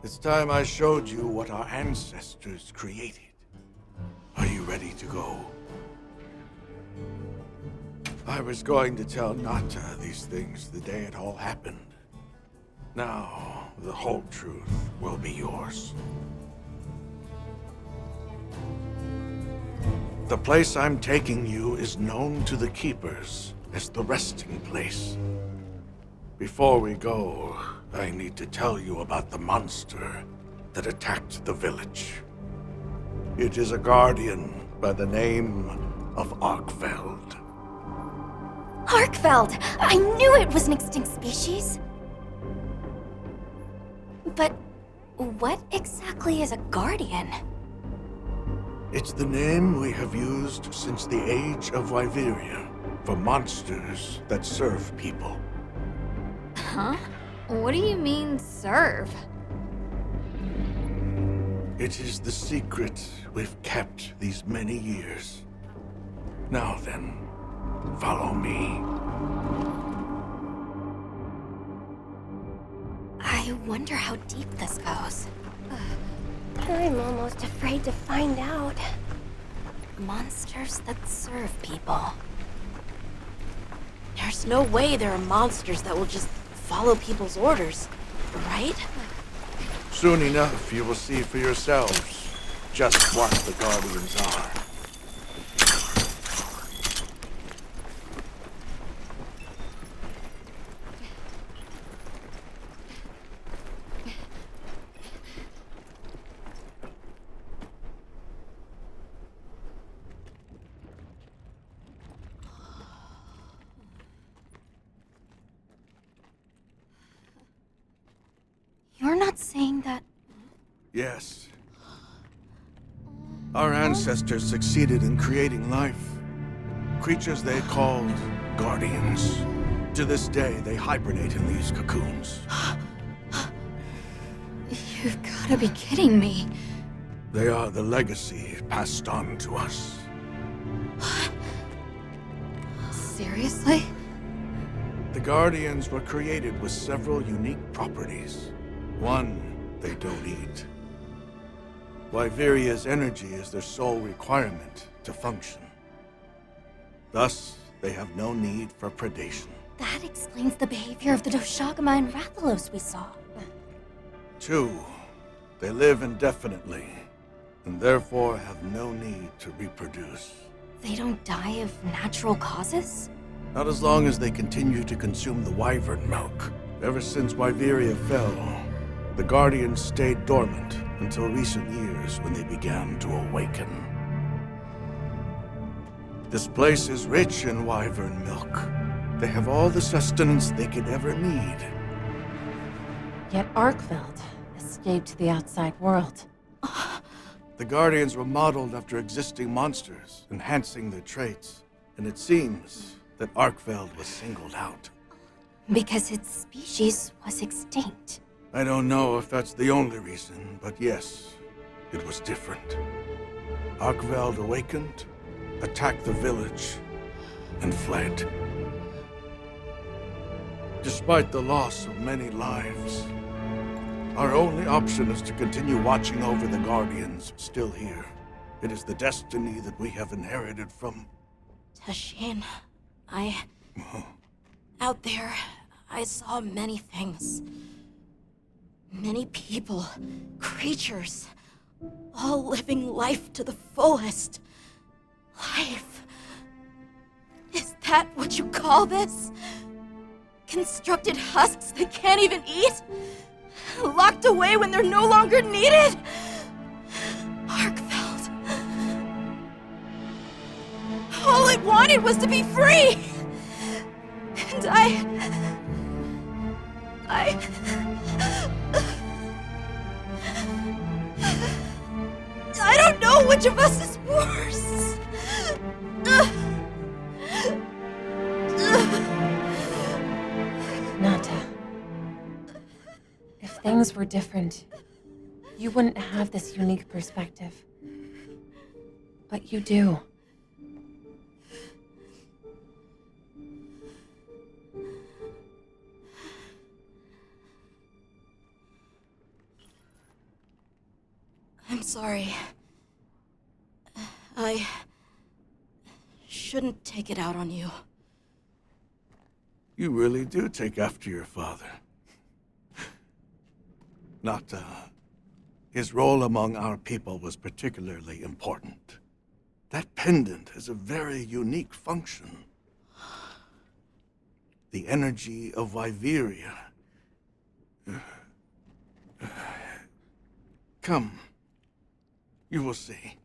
It's time I showed you what our ancestors created. Are you ready to go? I was going to tell Nata these things the day it all happened. Now, the whole truth will be yours. The place I'm taking you is known to the Keepers as the resting place. Before we go, I need to tell you about the monster that attacked the village. It is a guardian by the name of Arkfeld. Arkfeld! I knew it was an extinct species! But what exactly is a guardian? It's the name we have used since the age of Wyveria for monsters that serve people. Huh? What do you mean, serve? It is the secret we've kept these many years. Now then, follow me. I wonder how deep this goes. I'm almost afraid to find out. Monsters that serve people. There's no way there are monsters that will just follow people's orders, right? Soon enough, you will see for yourselves just what the Guardians are. You're not saying that... Yes. Our ancestors succeeded in creating life. Creatures they called Guardians. To this day, they hibernate in these cocoons. You've gotta be kidding me. They are the legacy passed on to us. Seriously? The Guardians were created with several unique properties. One, they don't eat. Wyveria's energy is their sole requirement to function. Thus, they have no need for predation. That explains the behavior of the Doshagama and Rathalos we saw. Two, they live indefinitely, and therefore have no need to reproduce. They don't die of natural causes? Not as long as they continue to consume the wyvern milk. Ever since Wyveria fell, the Guardians stayed dormant until recent years when they began to awaken. This place is rich in wyvern milk. They have all the sustenance they could ever need. Yet Arkfeld escaped to the outside world. The Guardians were modeled after existing monsters, enhancing their traits. And it seems that Arkfeld was singled out. Because its species was extinct. I don't know if that's the only reason, but yes, it was different. Arkfeld awakened, attacked the village, and fled. Despite the loss of many lives, our only option is to continue watching over the Guardians still here. It is the destiny that we have inherited from... Tashin, out there, I saw many things. Many people, creatures, all living life to the fullest. Life. Is that what you call this? Constructed husks they can't even eat? Locked away when they're no longer needed? Arkfeld. All it wanted was to be free! And I don't know which of us is worse. Nata. If things were different, you wouldn't have this unique perspective. But you do. sorry. I shouldn't take it out on you. You really do take after your father. Not, his role among our people was particularly important. That pendant has a very unique function. The energy of Wyveria. Come. You will see.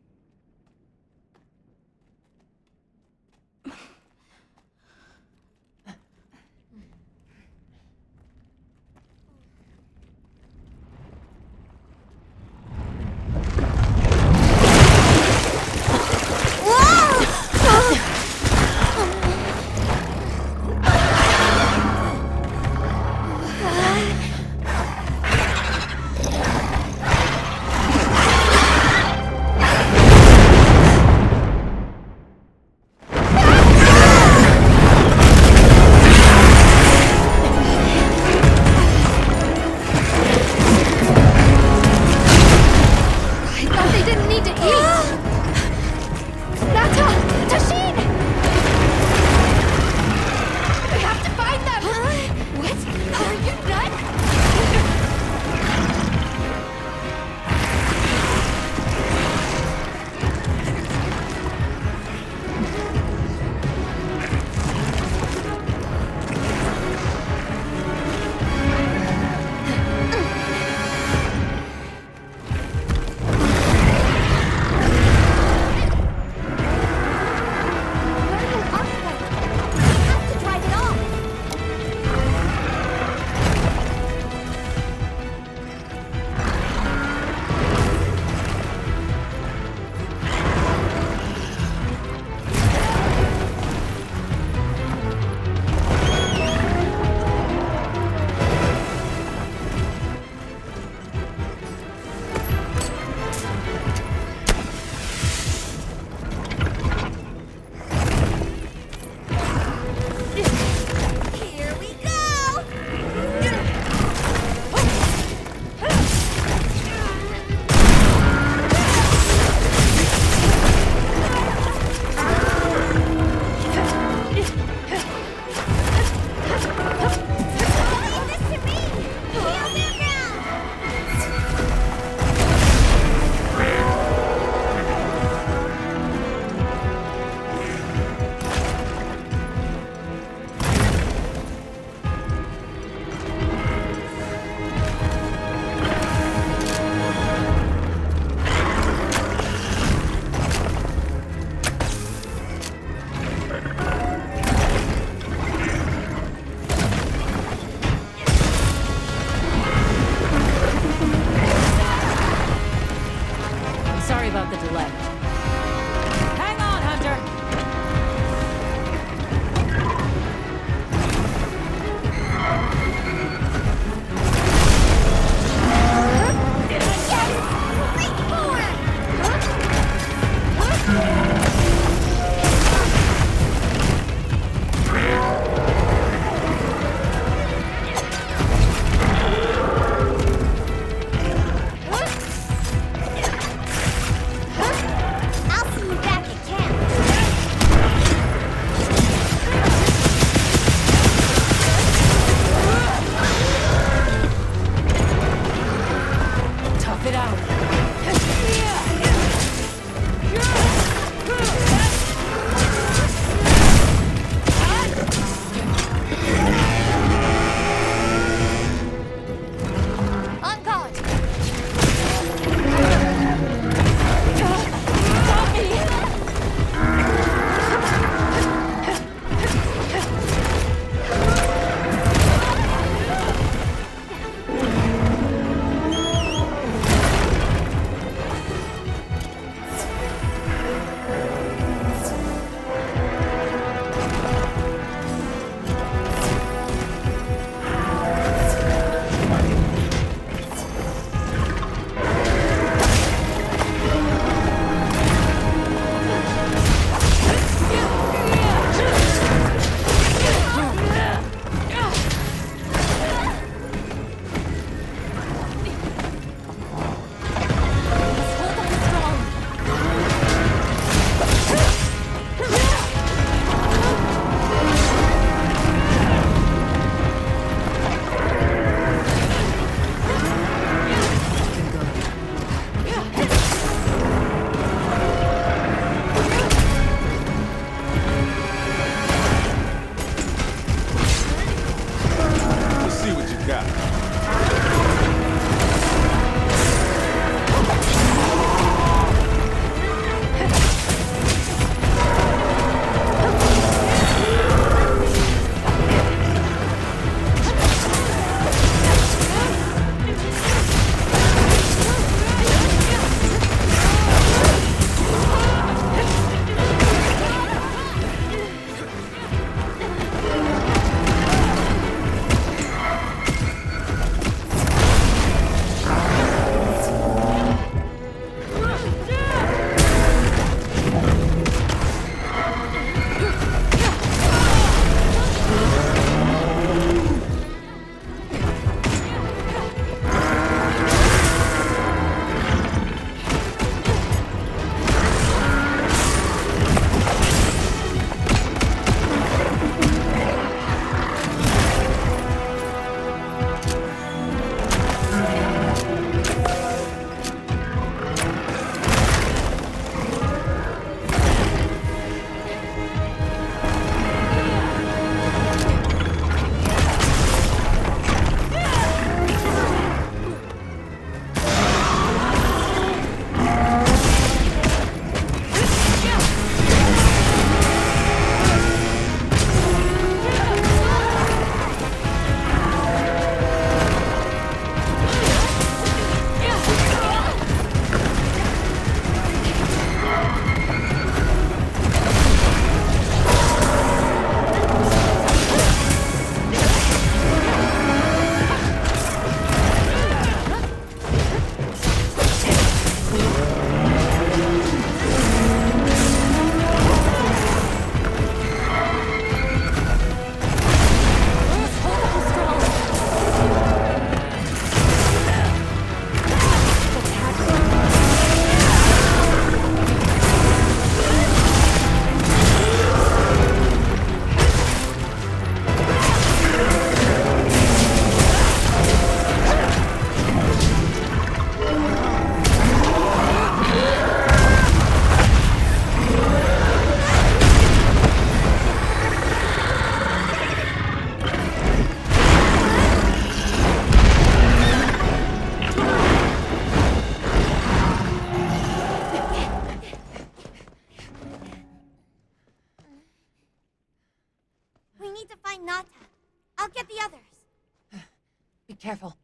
Careful.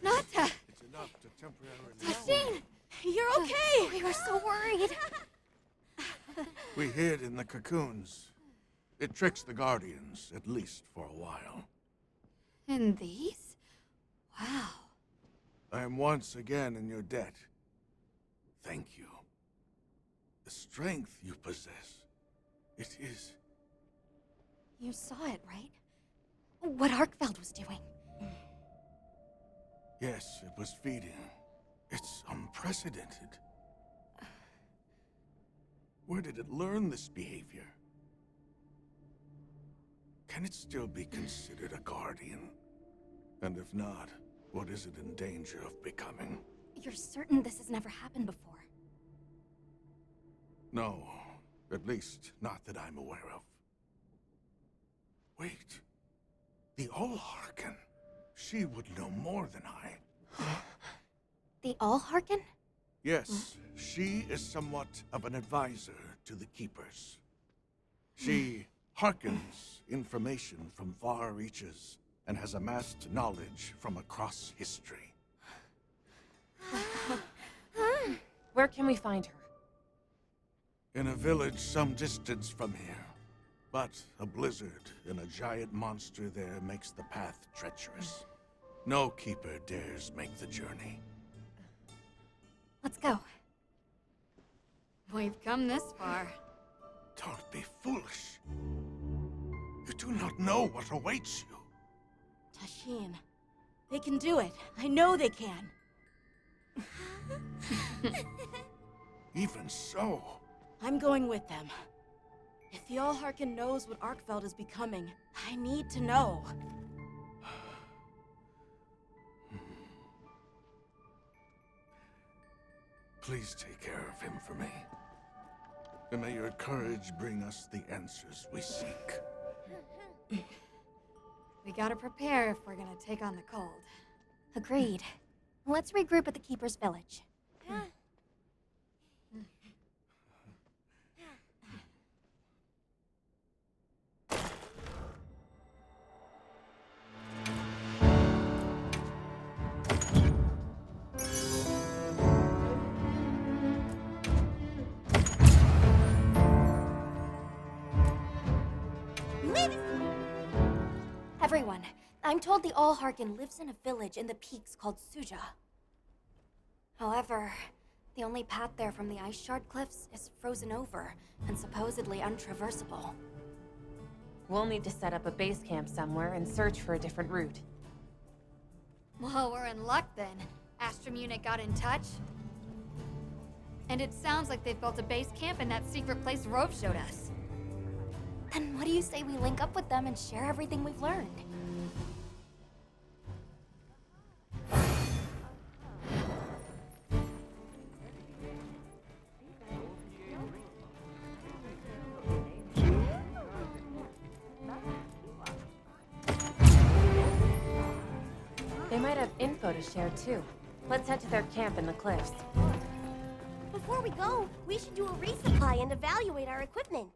Nata! It's enough to temporarily... Tashine! You're okay! We were so worried. We hid in the cocoons. It tricks the Guardians, at least for a while. And these? Wow. I am once again in your debt. Thank you. The strength you possess, it is... You saw it, right? What Arkfeld was doing. Yes, it was feeding. It's unprecedented. Where did it learn this behavior? Can it still be considered a Guardian? And if not, what is it in danger of becoming? You're certain this has never happened before? No, at least not that I'm aware of. Wait, the Allharken. She would know more than I. The Allharken? Yes, she is somewhat of an advisor to the Keepers. She hearkens information from far reaches and has amassed knowledge from across history. Where can we find her? In a village some distance from here. But a blizzard and a giant monster there makes the path treacherous. No Keeper dares make the journey. Let's go. We've come this far. Don't be foolish. You do not know what awaits you. Tashine. They can do it. I know they can. Even so, I'm going with them. If the Allharken knows what Arkfeld is becoming, I need to know. please take care of him for me. And may your courage bring us the answers we seek. We gotta prepare if we're gonna take on the cold. Agreed. Let's regroup at the Keeper's village. Everyone, I'm told the Allharken lives in a village in the peaks called Suja. However, the only path there from the ice shard cliffs is frozen over and supposedly untraversable. We'll need to set up a base camp somewhere and search for a different route. Well, we're in luck then. Astrum unit got in touch. And it sounds like they've built a base camp in that secret place Rove showed us. Then what do you say we link up with them and share everything we've learned? They might have info to share too. Let's head to their camp in the cliffs. Before we go, we should do a resupply and evaluate our equipment.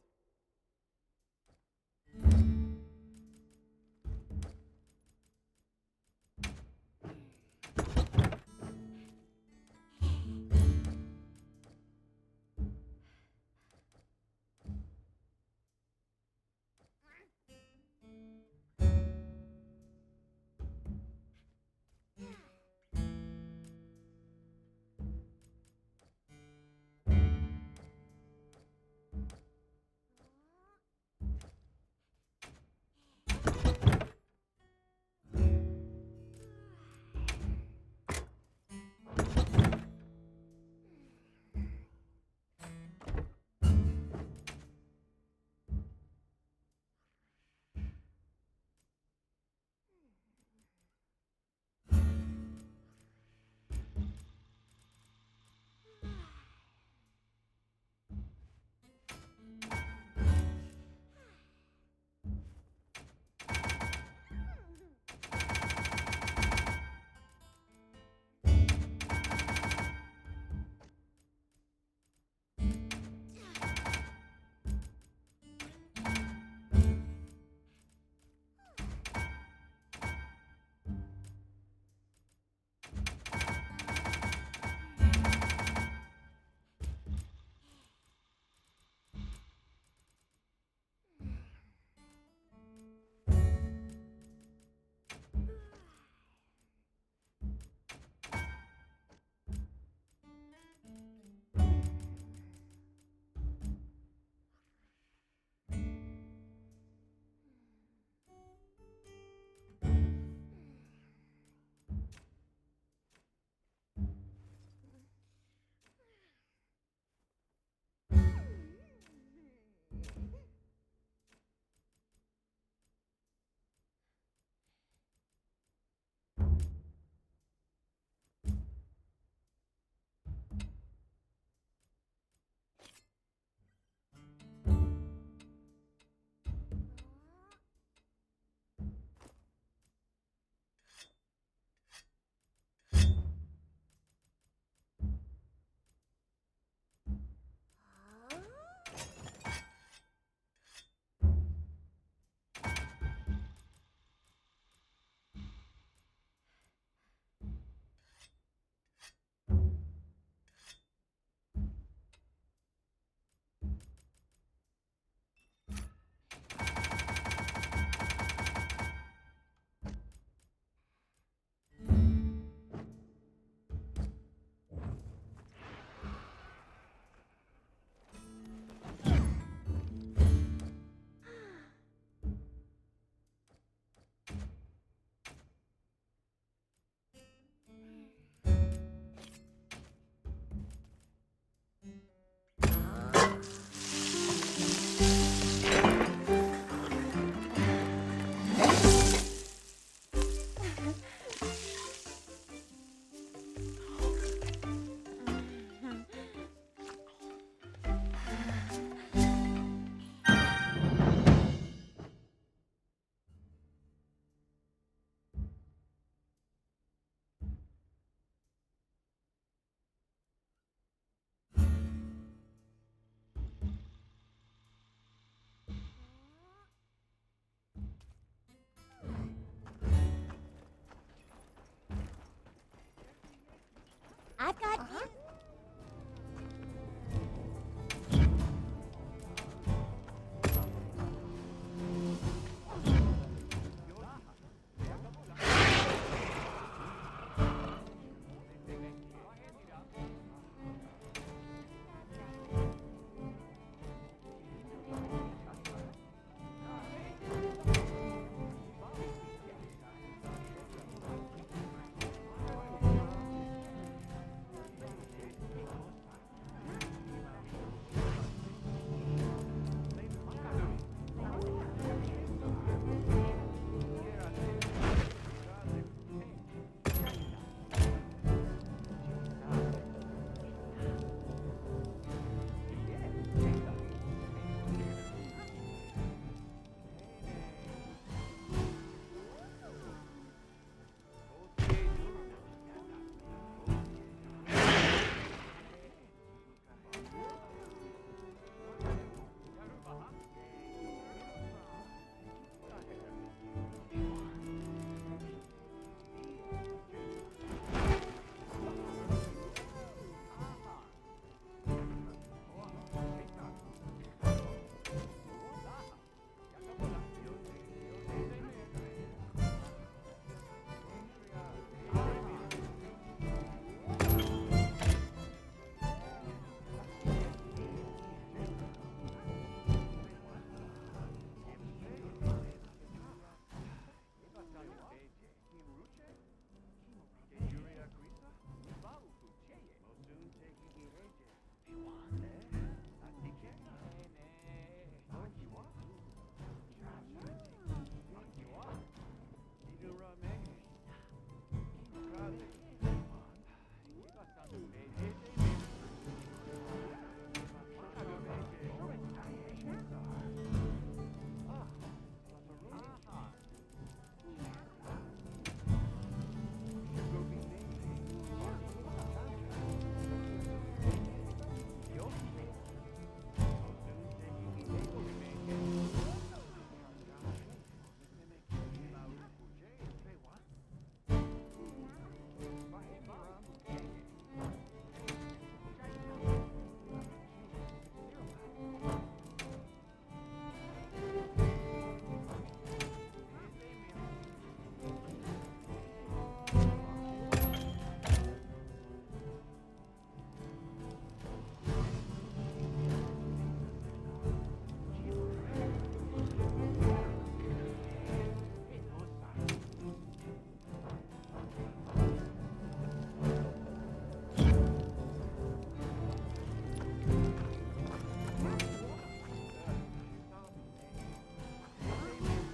I've got.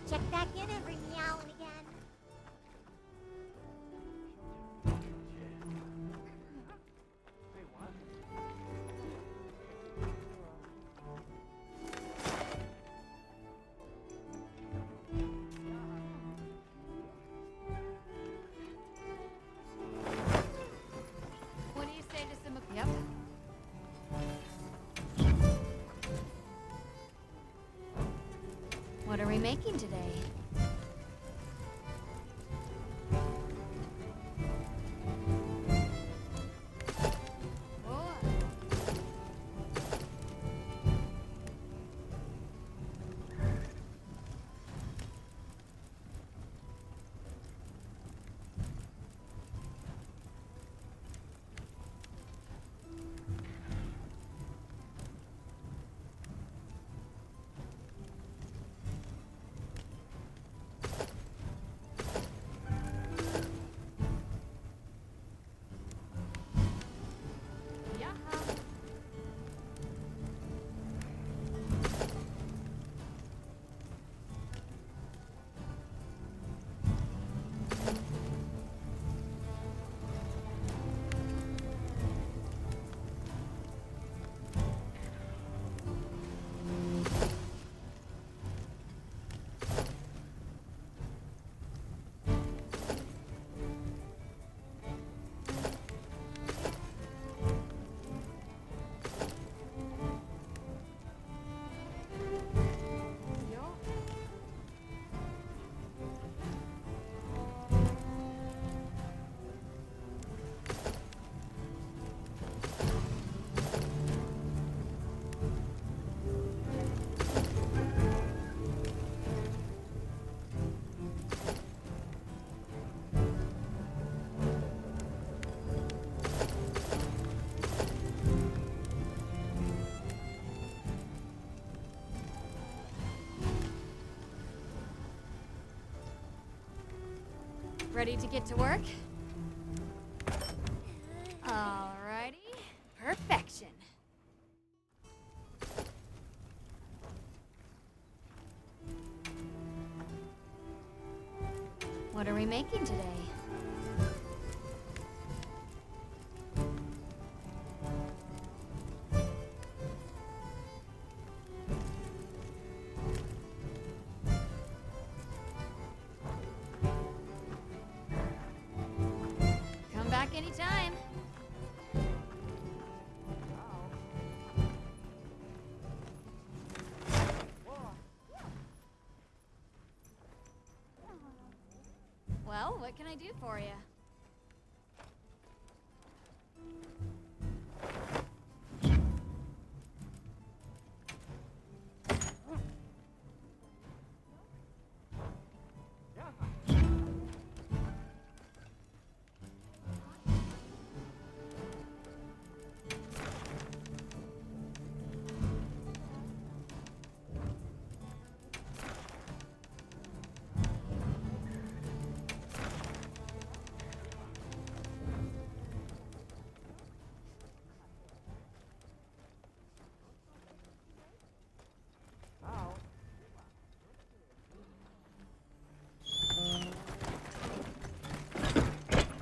Check back in every meow and again. What do you say to some? Yep. What are we making today? Oh. Ready to get to work? Alrighty. Perfection. What are we making today? Come back anytime. Well, what can I do for you?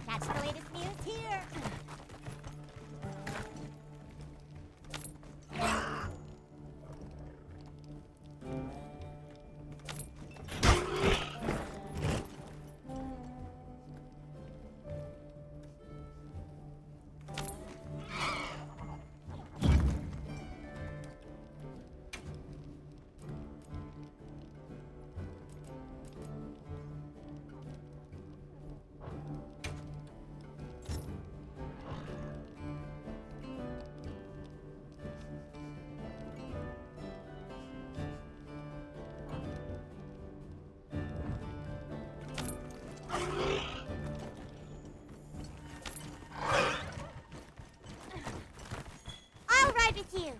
Catch the latest news here. I'll ride with you.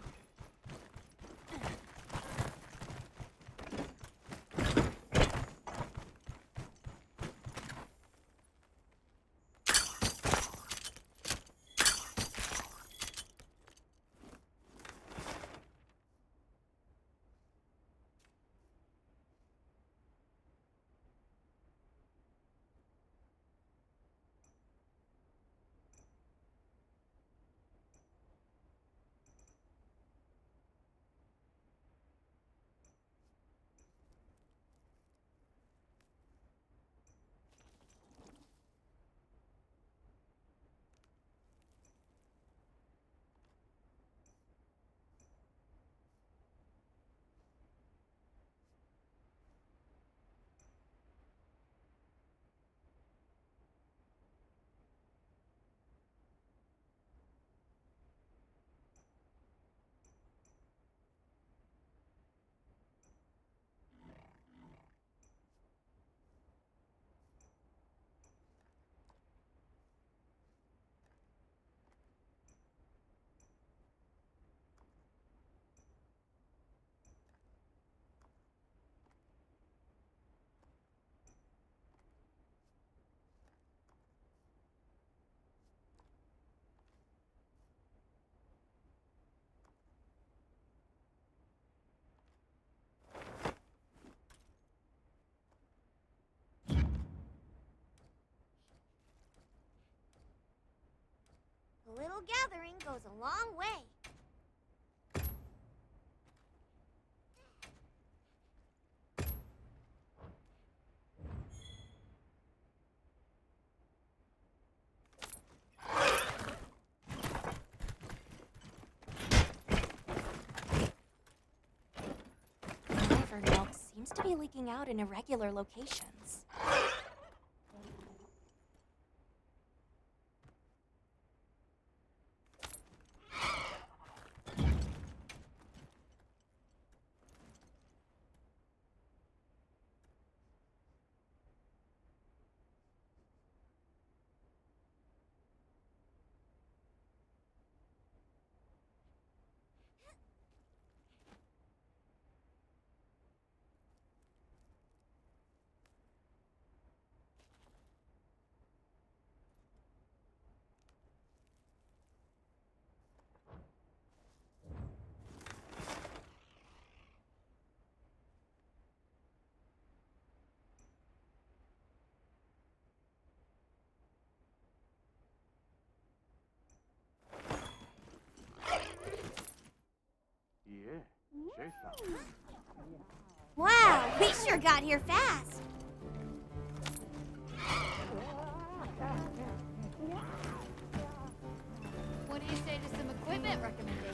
A little gathering goes a long way. River milk seems to be leaking out in irregular locations. Wow, we sure got here fast. What do you say to some equipment recommendations?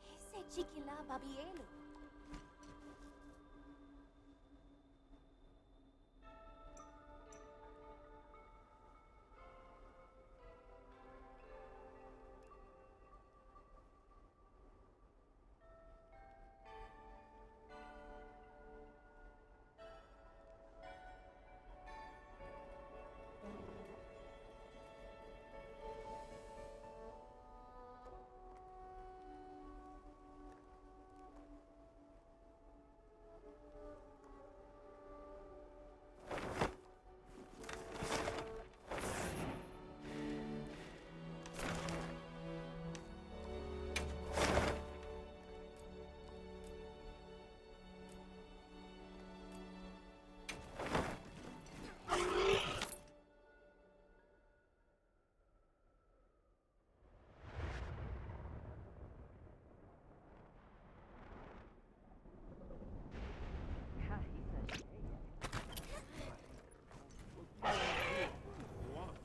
Ese chiquila babielo.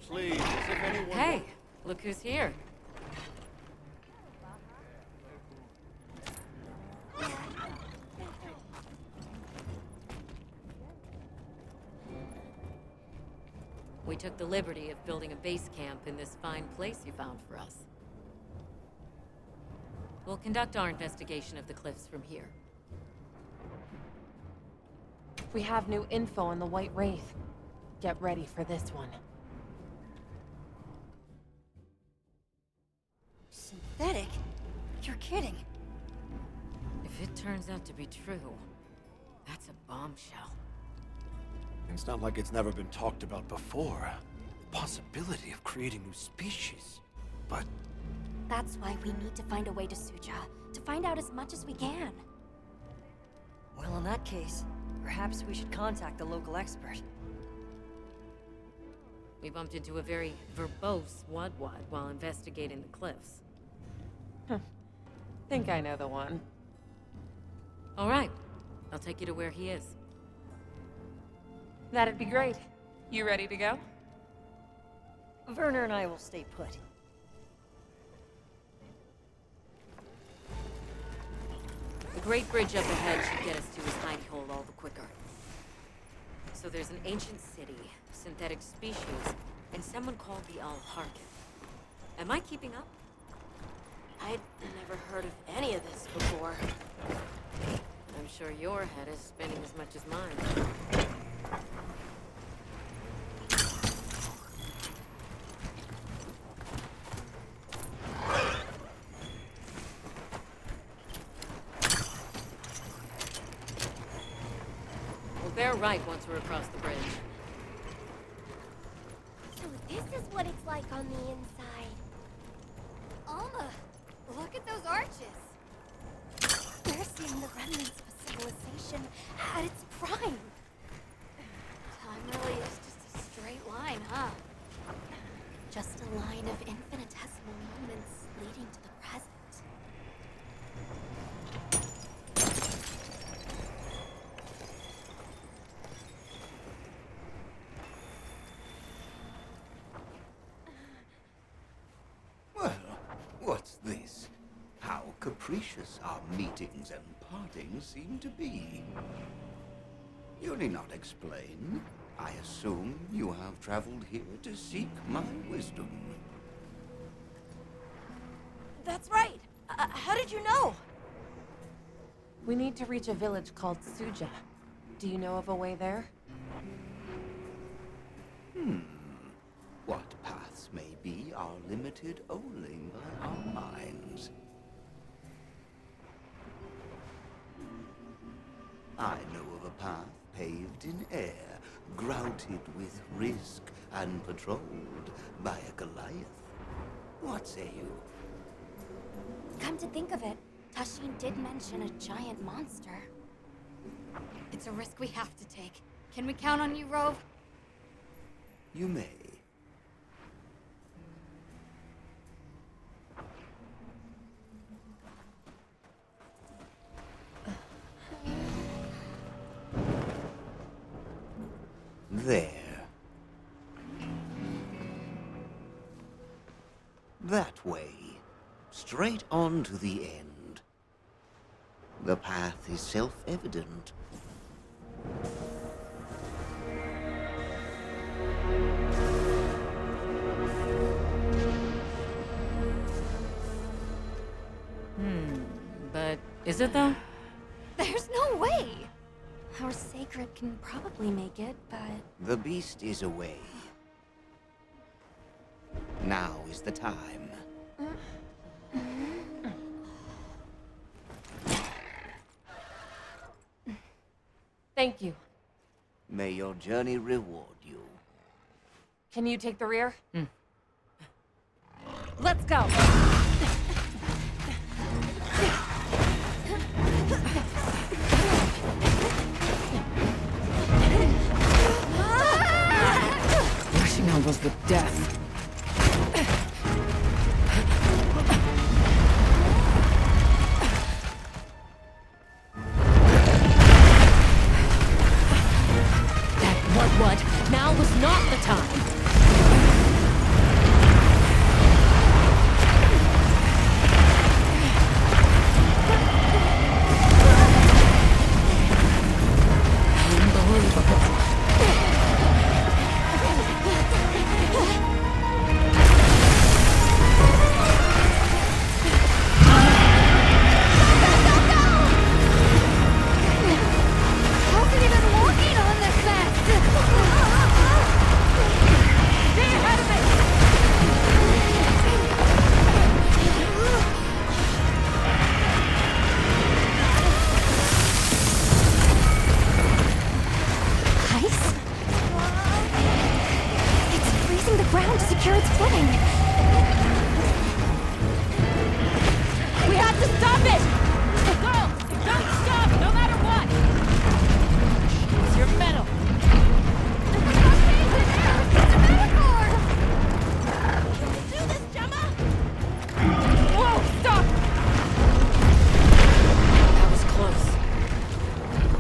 Please, as if anyone... Hey, look who's here. We took the liberty of building a base camp in this fine place you found for us. We'll conduct our investigation of the cliffs from here. We have new info on the White Wraith. Get ready for this one. Synthetic? You're kidding. If it turns out to be true, that's a bombshell. It's not like it's never been talked about before. The possibility of creating new species. But That's why we need to find a way to Suja, to find out as much as we can. Well, in that case, perhaps we should contact the local expert. We bumped into a very verbose Wadwad while investigating the cliffs. Think I know the one. All right, I'll take you to where he is. That'd be great. You ready to go? Werner and I will stay put. The Great Bridge up ahead should get us to his hidey hole all the quicker. So there's an ancient city, synthetic species, and someone called the Al-Harkith. Am I keeping up? I'd never heard of any of this before. I'm sure your head is spinning as much as mine. We'll bear right once we're across the bridge. So this is what it's like on the inside. Alma, look at those arches. We're seeing the remnants of a civilization at its prime. Time really is just a straight line, huh? Just a line of infinitesimal moments leading to the present. Well, what's this? How capricious our meetings and partings seem to be. You need not explain. I assume you have traveled here to seek my wisdom. That's right. How did you know? We need to reach a village called Suja. Do you know of a way there? What paths may be are limited only by our minds. I know of a path paved in air, grouted with risk and patrolled by a Goliath. What say you? Come to think of it, Tashin did mention a giant monster. It's a risk we have to take. Can we count on you, Rove? You may. There. That way. Straight on to the end. The path is self-evident. But is it though? There's no way! Our sacred can probably make it, but... The beast is away. Now is the time. Thank you. May your journey reward you. Can you take the rear? Let's go! Rushing elbows with death. What? Now was not the time.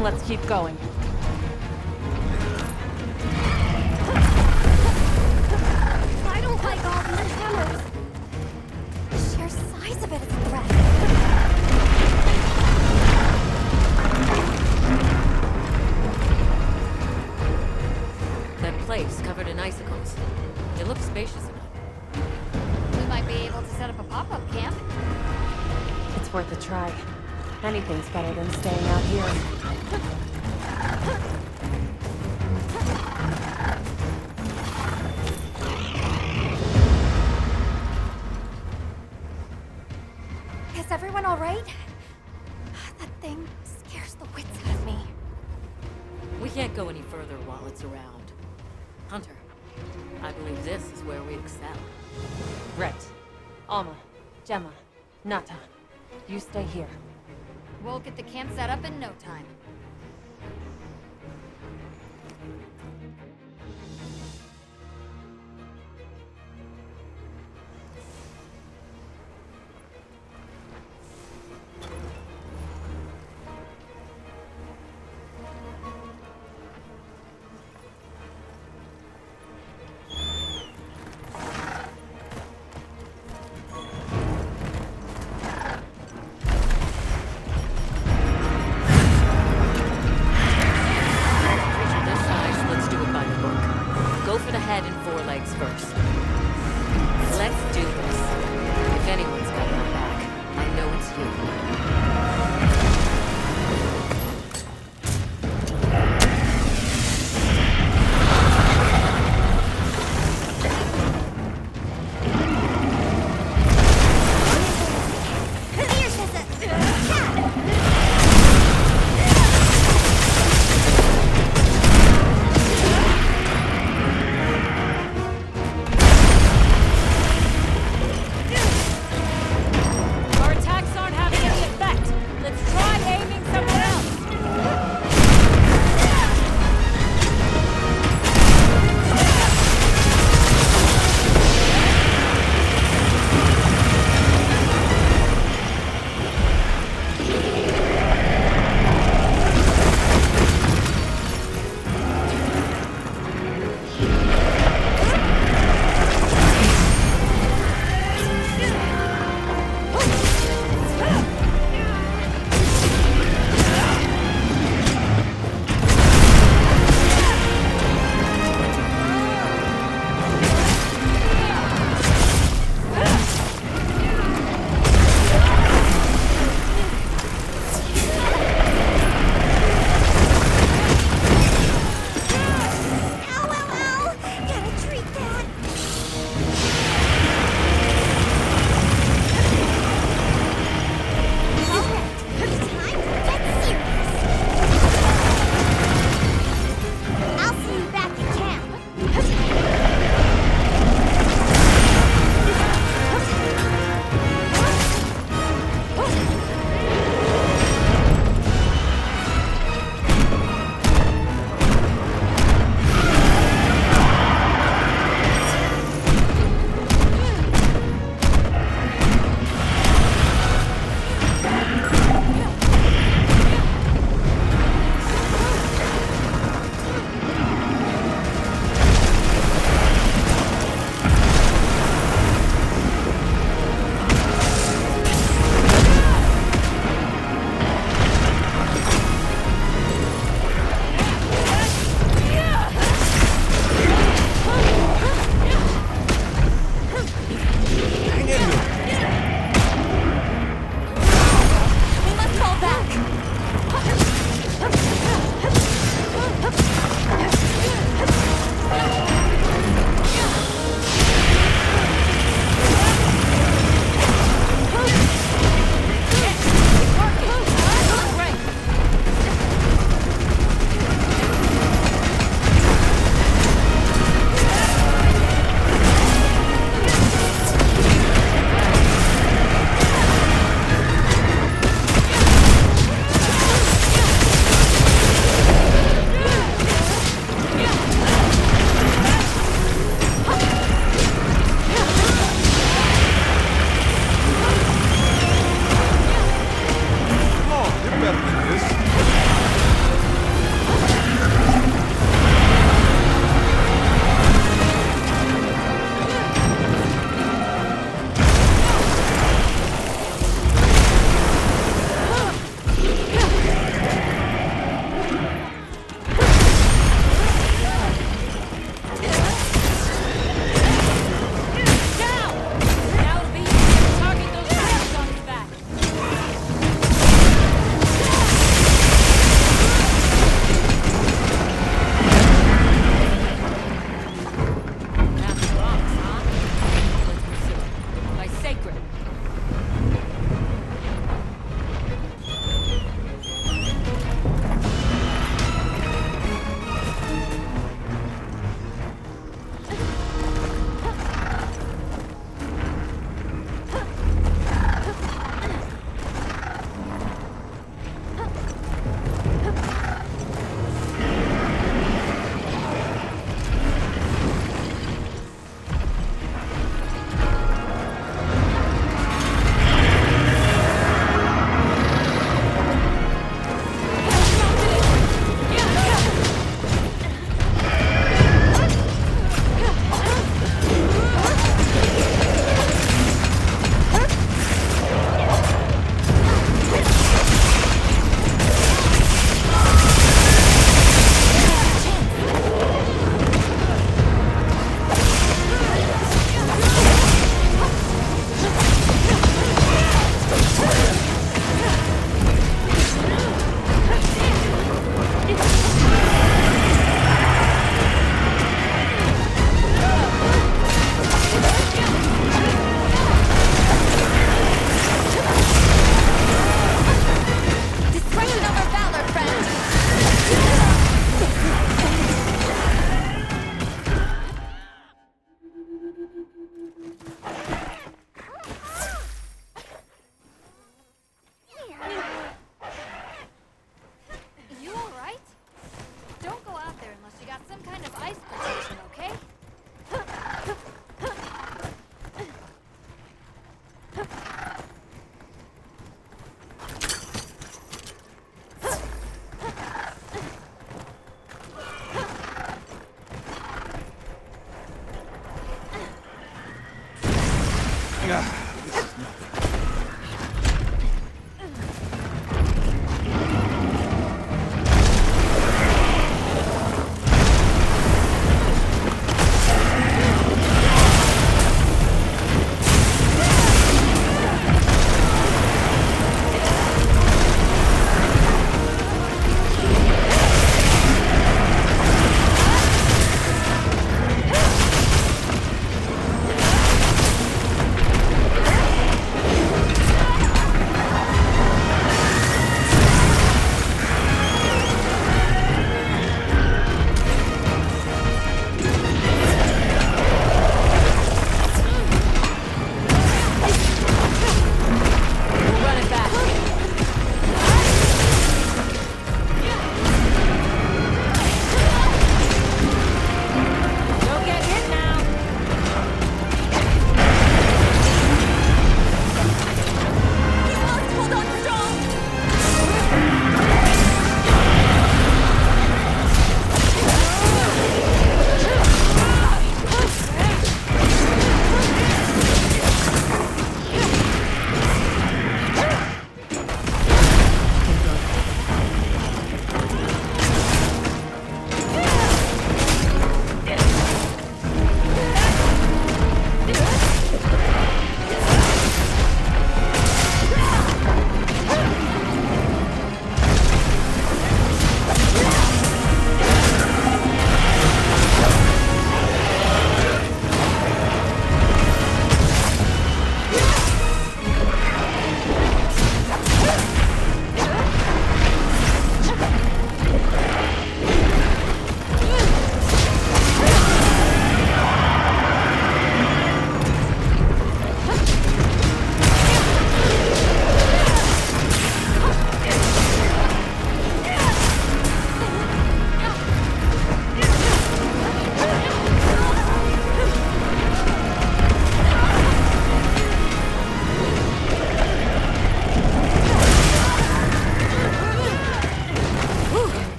Let's keep going. set up a pop-up camp. It's worth a try. Anything's better than staying out here. Is everyone all right? That thing scares the wits out of me. We can't go any further while it's around. Hunter, I believe this is where we excel. Right. Alma, Gemma, Nata, you stay here. We'll get the camp set up in no time.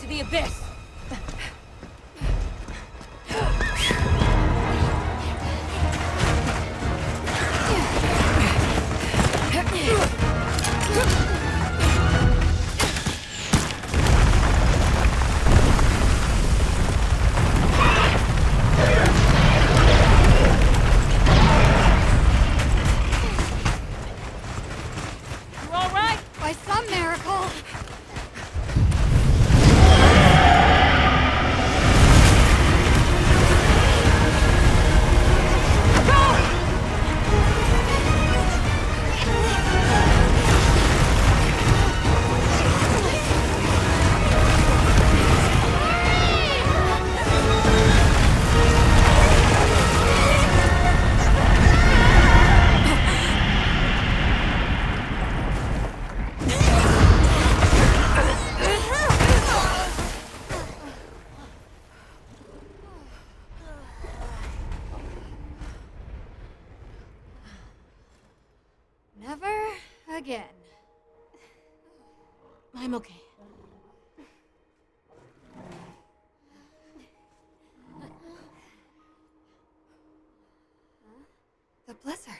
into the abyss! You all right? By some miracle! Never again. I'm okay. The blizzard.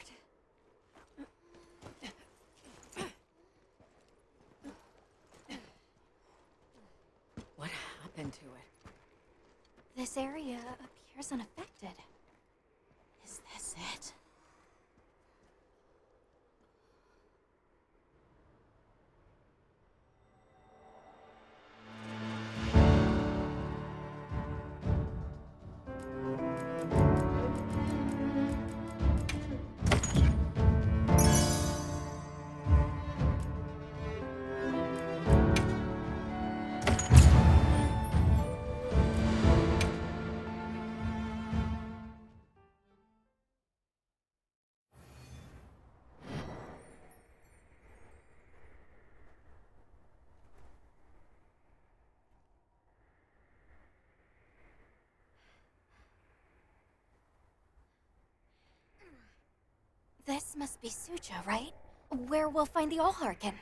What happened to it? This area appears unaffected. Is this it? This must be Suja, right? Where we'll find the Allharkin.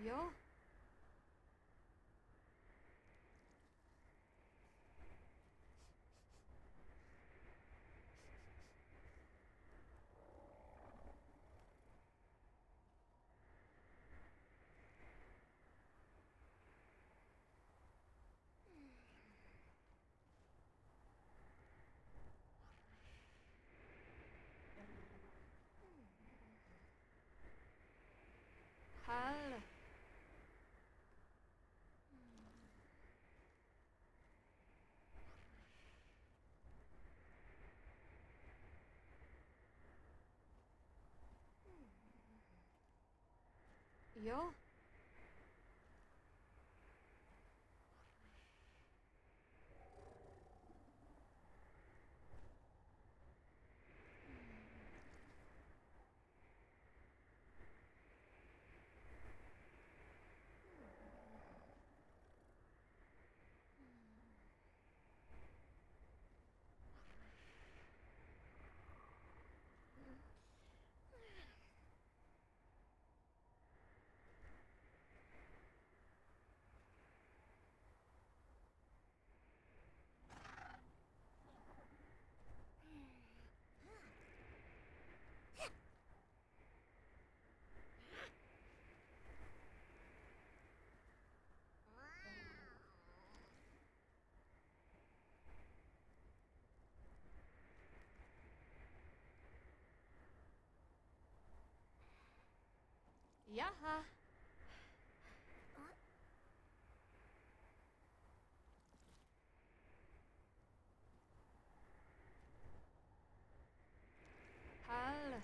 Yo? Hal. Yo? Yaha. Hal.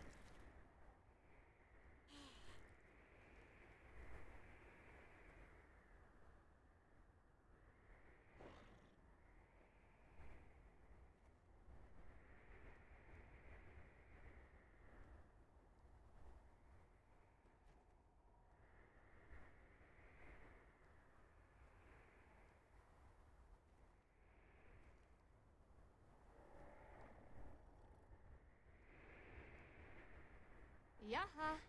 Yaha.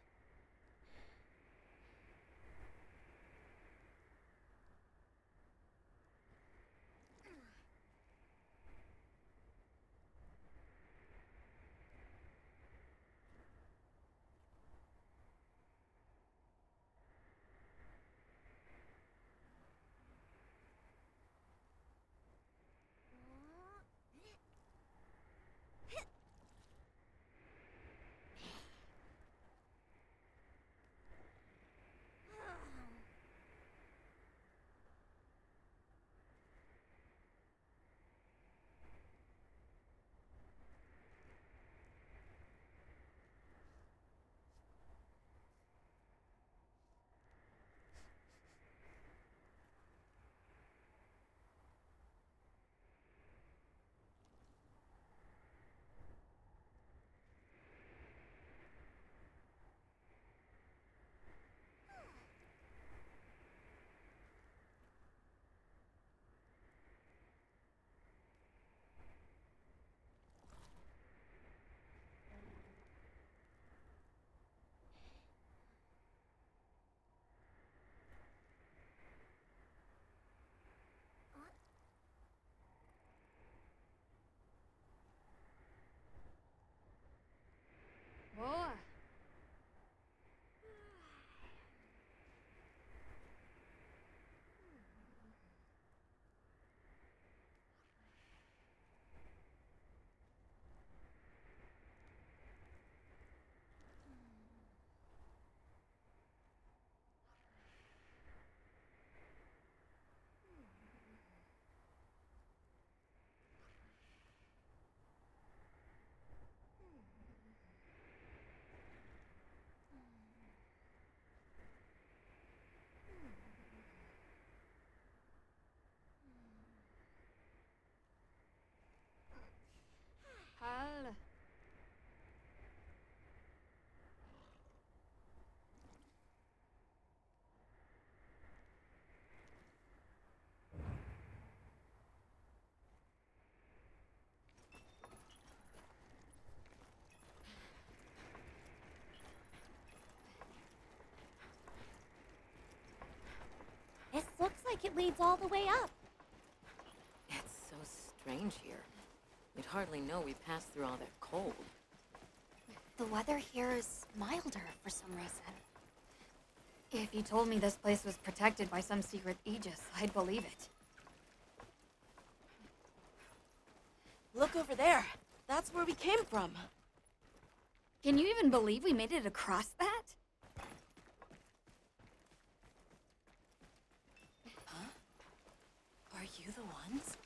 like it leads all the way up. It's so strange here. You'd hardly know we passed through all that cold. The weather here is milder for some reason. If you told me this place was protected by some secret aegis, I'd believe it. Look over there. That's where we came from. Can you even believe we made it across that? Huh? Are you the ones?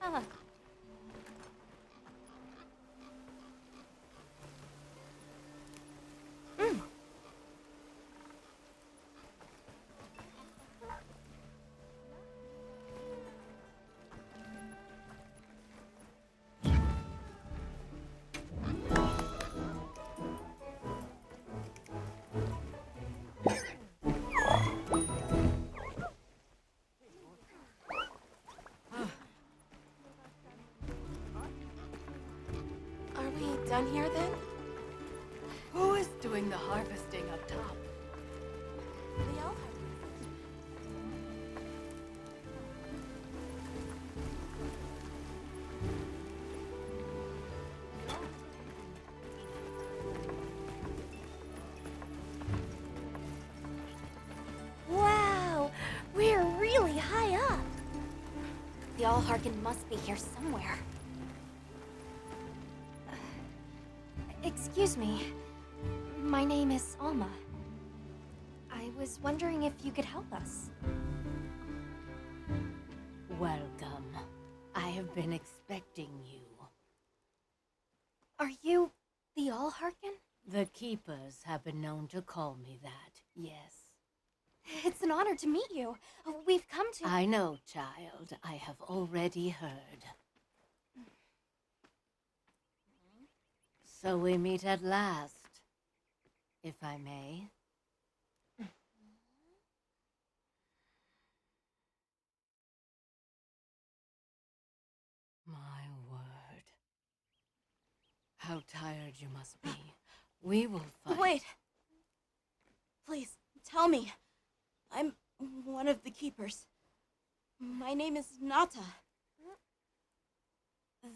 Huh. Are we done here then? Who is doing the harvesting up top? The elf. Wow! We're really high up! The Allharkin must be here somewhere. Excuse me. My name is Alma. I was wondering if you could help us. Welcome. I have been expecting you. Are you the Allharkin? The Keepers have been known to call me that, yes. It's an honor to meet you. We've come to... I know, child. I have already heard. So we meet at last, if I may. My word. How tired you must be. We will fight. Wait! Please, tell me. I'm one of the Keepers. My name is Nata.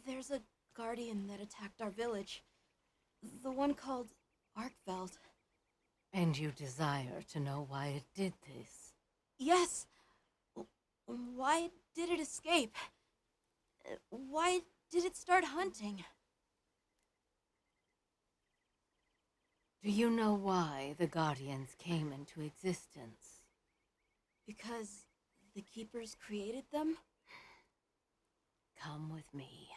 There's a guardian that attacked our village. The one called Arkveld. And you desire to know why it did this? Yes. Why did it escape? Why did it start hunting? Do you know why the Guardians came into existence? Because the Keepers created them? Come with me.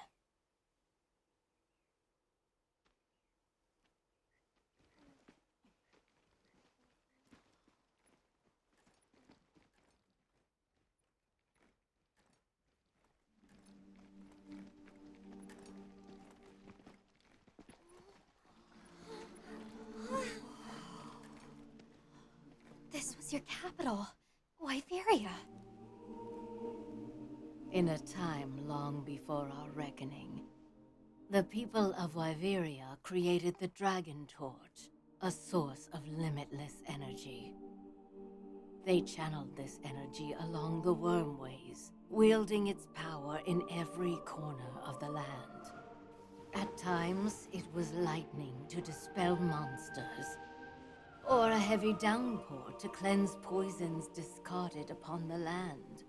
This was your capital, Wyveria. In a time long before our reckoning, the people of Wyveria created the Dragon Torch, a source of limitless energy. They channeled this energy along the wormways, wielding its power in every corner of the land. At times, it was lightning to dispel monsters, or a heavy downpour to cleanse poisons discarded upon the land.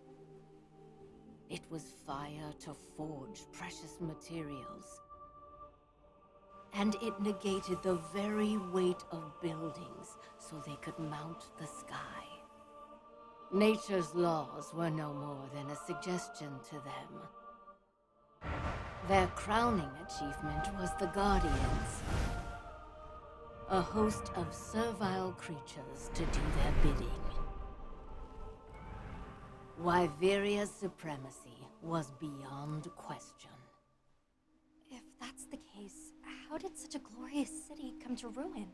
It was fire to forge precious materials, and it negated the very weight of buildings so they could mount the sky. Nature's laws were no more than a suggestion to them. Their crowning achievement was the Guardians, a host of servile creatures to do their bidding. Wyveria's supremacy was beyond question. If that's the case, how did such a glorious city come to ruin?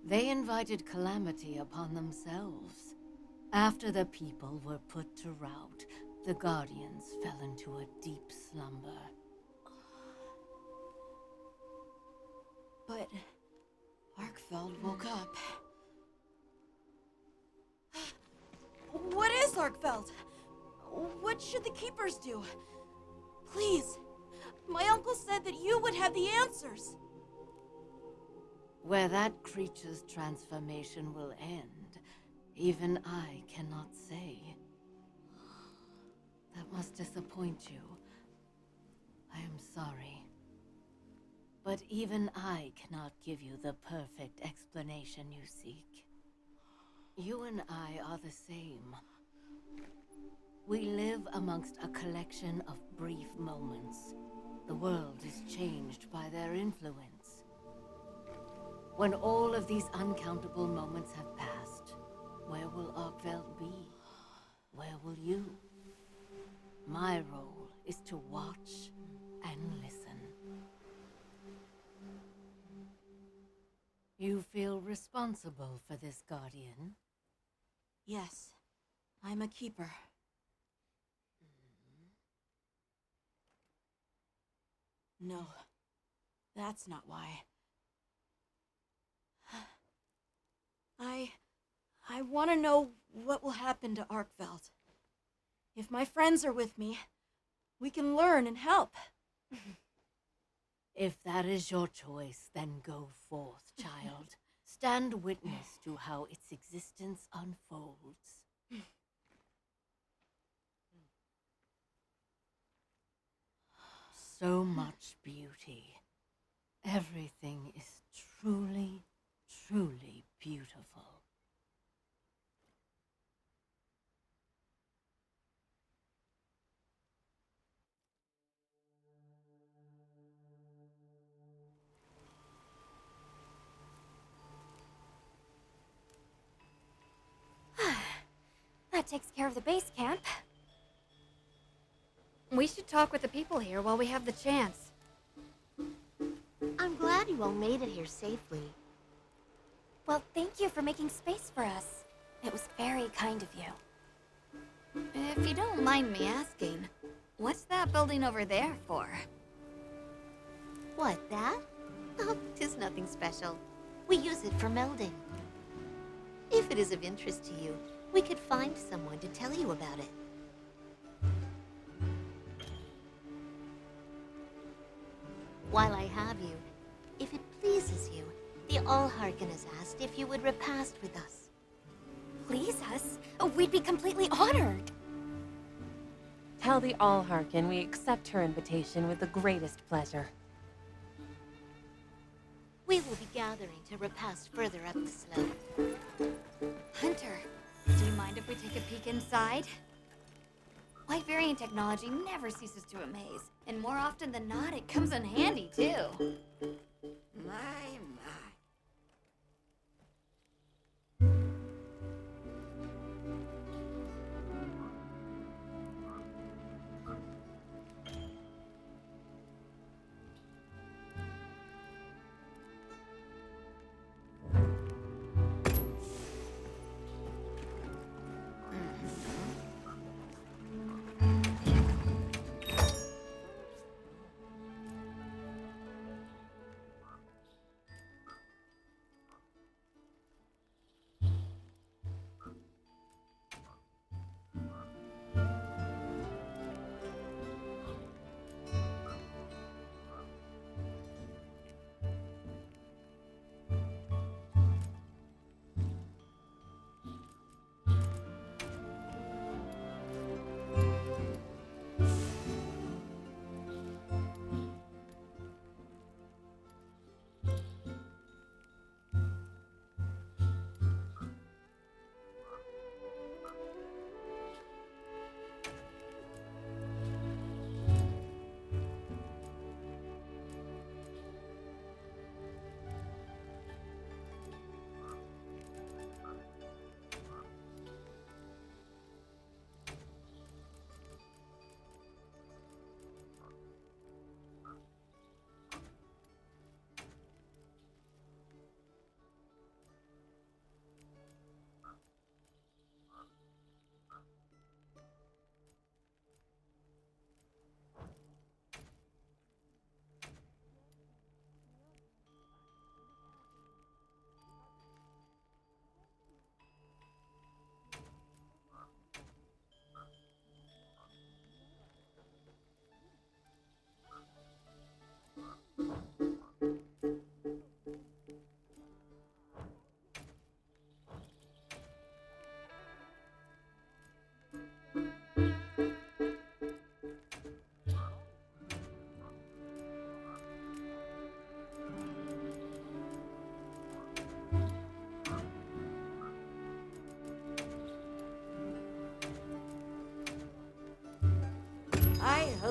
They invited calamity upon themselves. After the people were put to rout, the Guardians fell into a deep slumber. But Arkfeld woke up. What is Arkfeld? What should the Keepers do? Please, my uncle said that you would have the answers. Where that creature's transformation will end, even I cannot say. That must disappoint you. I am sorry. But even I cannot give you the perfect explanation you seek. You and I are the same. We live amongst a collection of brief moments. The world is changed by their influence. When all of these uncountable moments have passed, where will Arkveld be? Where will you? My role is to watch and listen. You feel responsible for this, Guardian? Yes, I'm a Keeper. No, that's not why. I want to know what will happen to Arkveld. If my friends are with me, we can learn and help. If that is your choice, then go forth, child. Stand witness to how its existence unfolds. So much beauty. Everything is truly, truly beautiful. That takes care of the base camp. We should talk with the people here while we have the chance. I'm glad you all made it here safely. Well, thank you for making space for us. It was very kind of you. If you don't mind me asking, what's that building over there for? What, that? Oh, 'tis nothing special. We use it for melding. If it is of interest to you, we could find someone to tell you about it. While I have you, if it pleases you, the Allharkin has asked if you would repast with us. Please us? We'd be completely honored. Tell the Allharkin we accept her invitation with the greatest pleasure. We will be gathering to repast further up the slope. Hunter, do you mind if we take a peek inside? Wyverian technology never ceases to amaze, and more often than not, it comes in handy, too. My.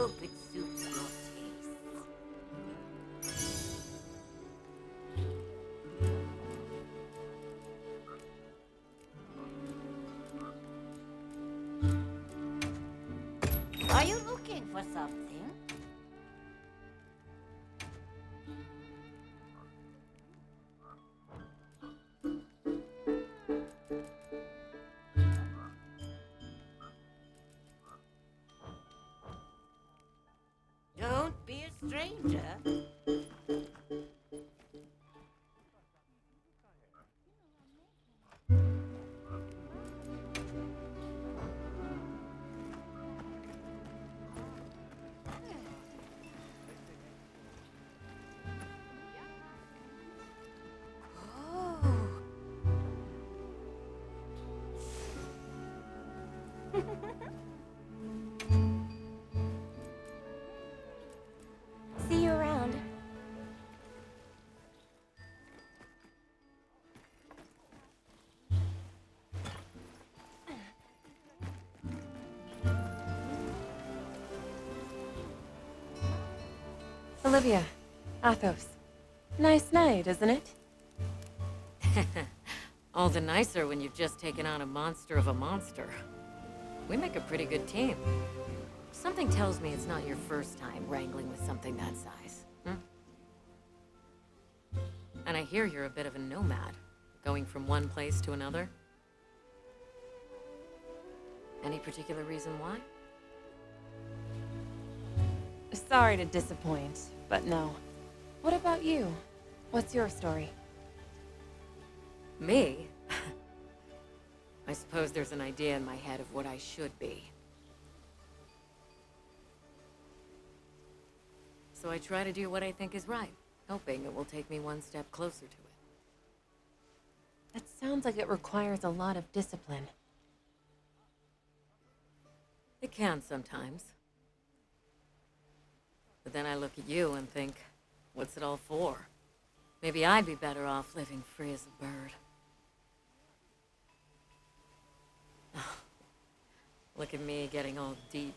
hope it suits your taste. Are you looking for something? Don't be a stranger. See you around. Olivia, Athos. Nice night, isn't it? All the nicer when you've just taken on a monster of a monster. We make a pretty good team. Something tells me it's not your first time wrangling with something that size. And I hear you're a bit of a nomad, going from one place to another. Any particular reason why? Sorry to disappoint, but no. What about you? What's your story? Me? I suppose there's an idea in my head of what I should be. So I try to do what I think is right, hoping it will take me one step closer to it. That sounds like it requires a lot of discipline. It can sometimes. But then I look at you and think, what's it all for? Maybe I'd be better off living free as a bird. Look at me getting all deep.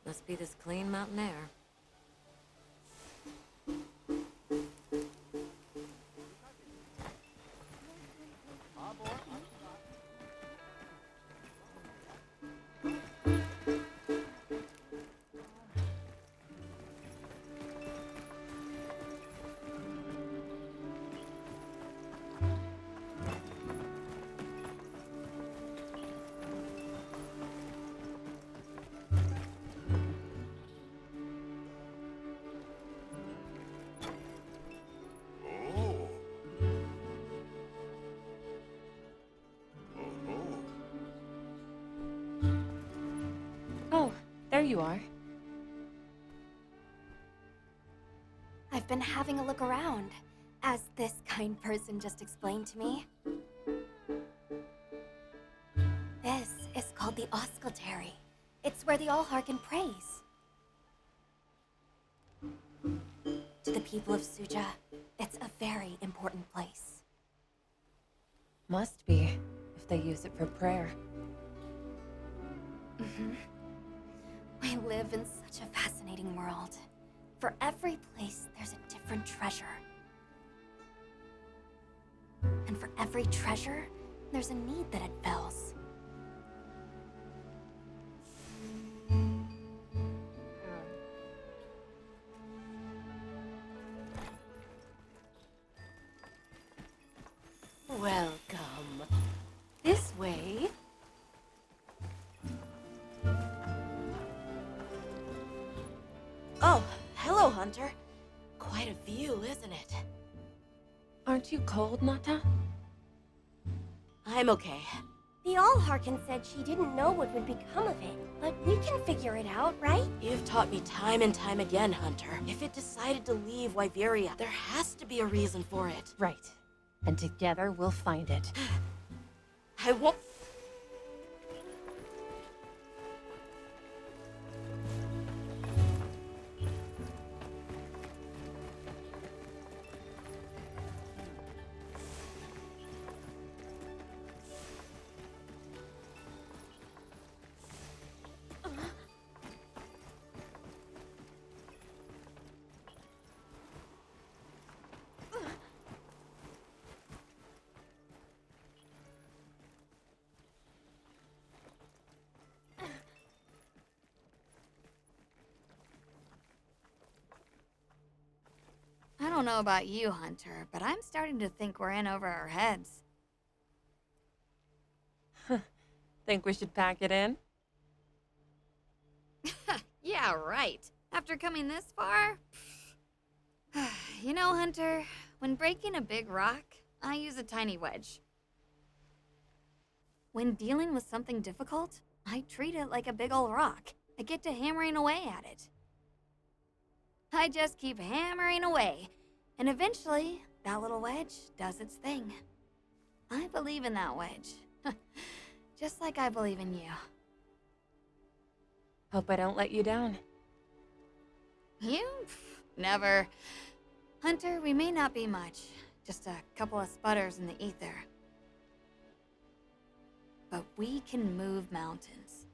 Must be this clean mountain air. Oh, there you are. I've been having a look around, as this kind person just explained to me. This is called the Auscultary. It's where the Allharkin prays. To the people of Suja, it's a very important place. Must be, if they use it for prayer. We live in such a fascinating world. For every place, there's a different treasure. And for every treasure, there's a need that it fills. Welcome. This way. Oh, hello, Hunter. Quite a view, isn't it? Aren't you cold, Nata? I'm okay. The Allharkin said she didn't know what would become of it, but we can figure it out, right? You've taught me time and time again, Hunter. If it decided to leave Wyveria, there has to be a reason for it. Right. And together we'll find it. I won't... don't know about you, Hunter, but I'm starting to think we're in over our heads. Think we should pack it in? Yeah, right. After coming this far? You know, Hunter, when breaking a big rock, I use a tiny wedge. When dealing with something difficult, I treat it like a big old rock. I get to hammering away at it. I just keep hammering away, and eventually, that little wedge does its thing. I believe in that wedge. Just like I believe in you. Hope I don't let you down. You? Never. Hunter, we may not be much. Just a couple of sputters in the ether. But we can move mountains.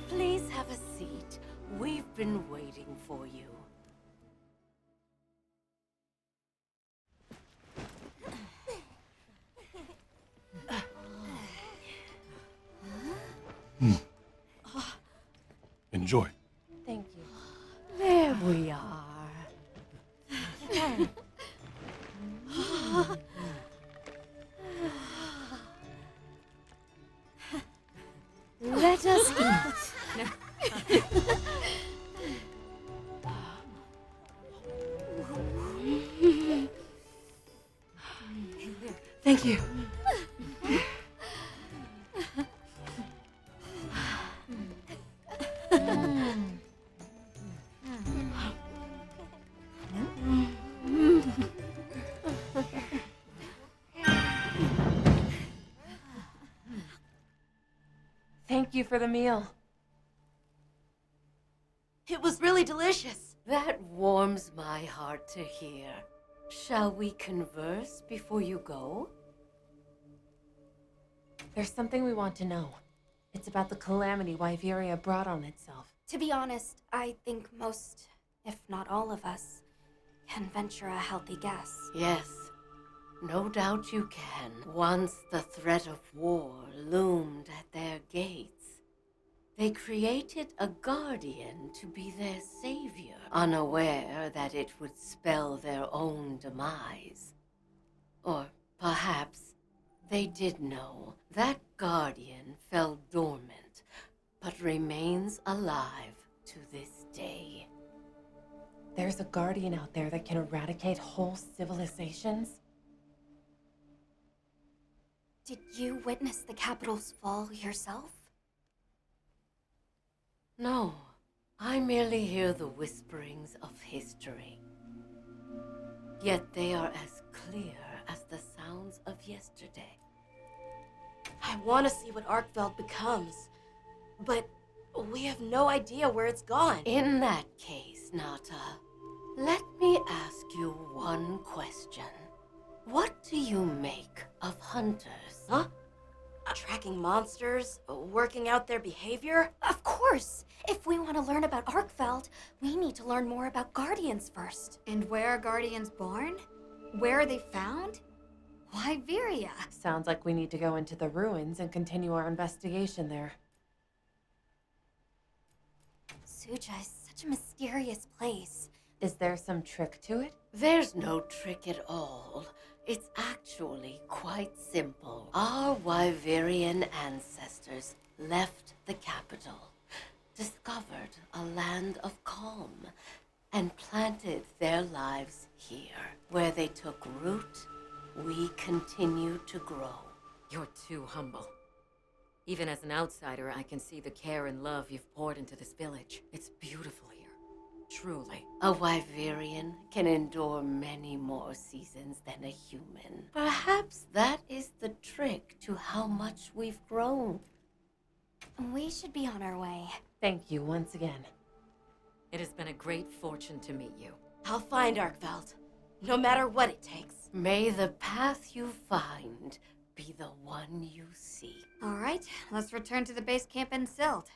Please have a seat. We've been waiting for you. Enjoy. Thank you. There we are. Let us eat. Thank you. Thank you for the meal. It was really delicious. That warms my heart to hear. Shall we converse before you go? There's something we want to know. It's about the calamity Wyveria brought on itself. To be honest, I think most, if not all of us, can venture a healthy guess. Yes, no doubt you can. Once the threat of war loomed at their gates, they created a guardian to be their savior, unaware that it would spell their own demise. Or perhaps they did know that guardian fell dormant, but remains alive to this day. There's a guardian out there that can eradicate whole civilizations? Did you witness the capital's fall yourself? No, I merely hear the whisperings of history. Yet they are as clear as the sounds of yesterday. I want to see what Arkveld becomes, but we have no idea where it's gone. In that case, Nata, let me ask you one question. What do you make of hunters? Huh? Tracking monsters, working out their behavior? Of course! If we want to learn about Arkveld, we need to learn more about Guardians first. And where are Guardians born? Where are they found? Wyveria. Sounds like we need to go into the ruins and continue our investigation there. Suja is such a mysterious place. Is there some trick to it? There's no trick at all. It's actually quite simple. Our Wyverian ancestors left the capital, discovered a land of calm, and planted their lives here. Where they took root, we continue to grow. You're too humble. Even as an outsider, I can see the care and love you've poured into this village. It's beautiful here. Truly. A Wyverian can endure many more seasons than a human. Perhaps that is the trick to how much we've grown. We should be on our way. Thank you once again. It has been a great fortune to meet you. I'll find Arkveld. no matter what it takes. May the path you find be the one you seek. All right, let's return to the base camp in Silt.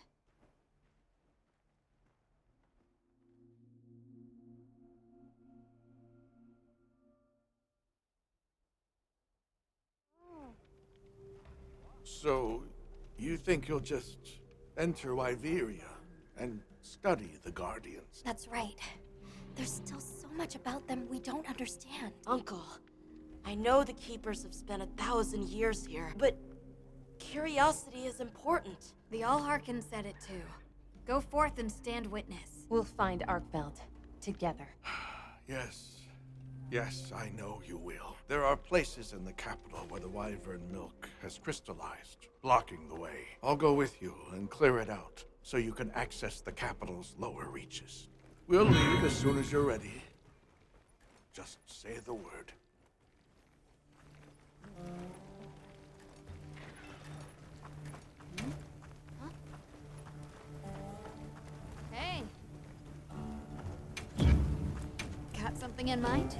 So, you think you'll just enter Wyveria and study the Guardians? That's right. There's still so much about them we don't understand. Uncle, I know the Keepers have spent 1,000 years here, but curiosity is important. The Allharkin said it too. Go forth and stand witness. We'll find Arkveld together. Yes. Yes, I know you will. There are places in the capital where the Wyvern milk has crystallized, blocking the way. I'll go with you and clear it out, so you can access the capital's lower reaches. We'll leave as soon as you're ready. Just say the word. Hey. Got something in mind?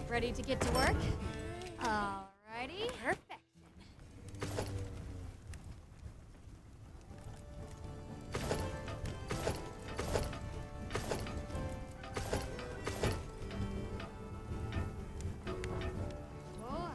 Ready to get to work? Alrighty. Perfection. Oh.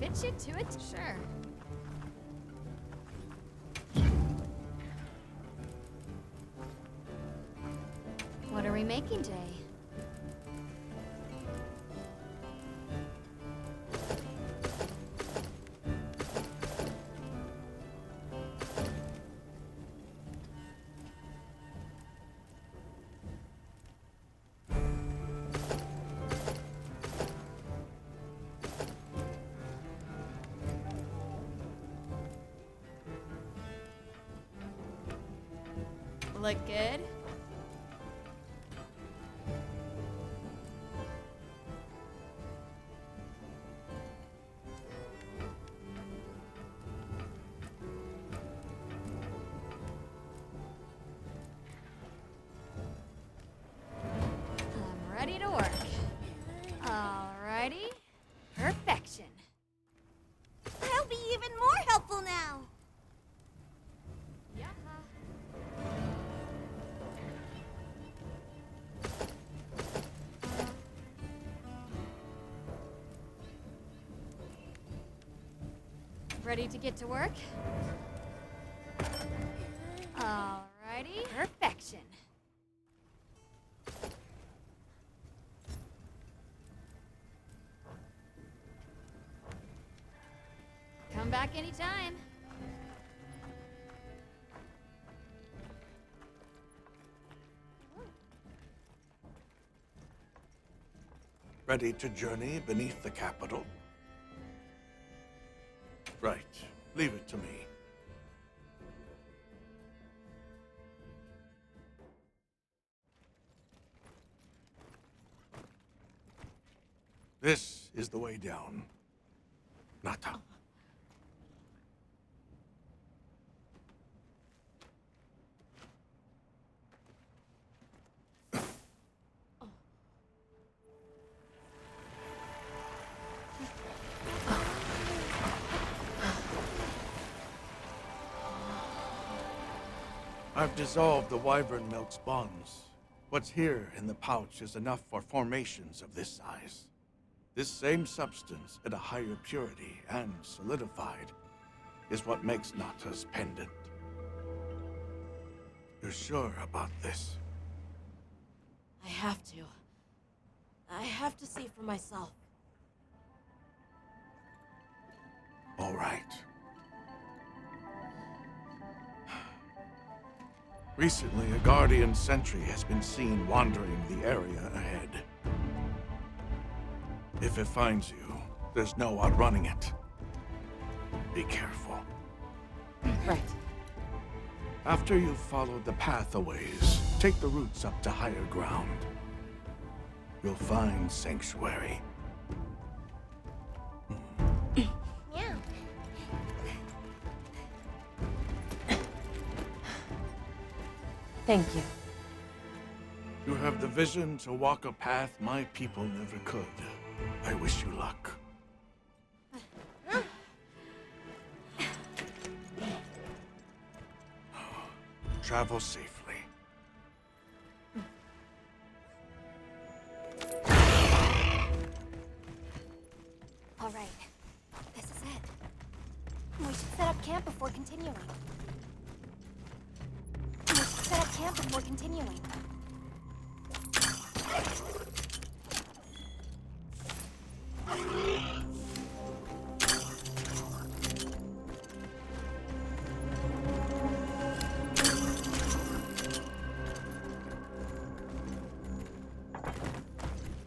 Fit you to it? Sure. What are we making today? Look good? I'm ready to work. Alrighty. Ready to get to work? Alrighty. Perfection. Come back anytime. Ready to journey beneath the capital? Right. Leave it to me. This is the way down. Nata. I've dissolved the wyvern milk's bonds. What's here in the pouch is enough for formations of this size. This same substance at a higher purity and solidified is what makes Nata's pendant. You're sure about this? I have to. I have to see for myself. All right. Recently, a Guardian sentry has been seen wandering the area ahead. If it finds you, there's no outrunning it. Be careful. Right. After you've followed the path a ways, take the routes up to higher ground. You'll find sanctuary. Yeah. Thank you. You have the vision to walk a path my people never could. I wish you luck. Travel safely. All right. This is it. We should set up camp before continuing. We should set up camp before continuing.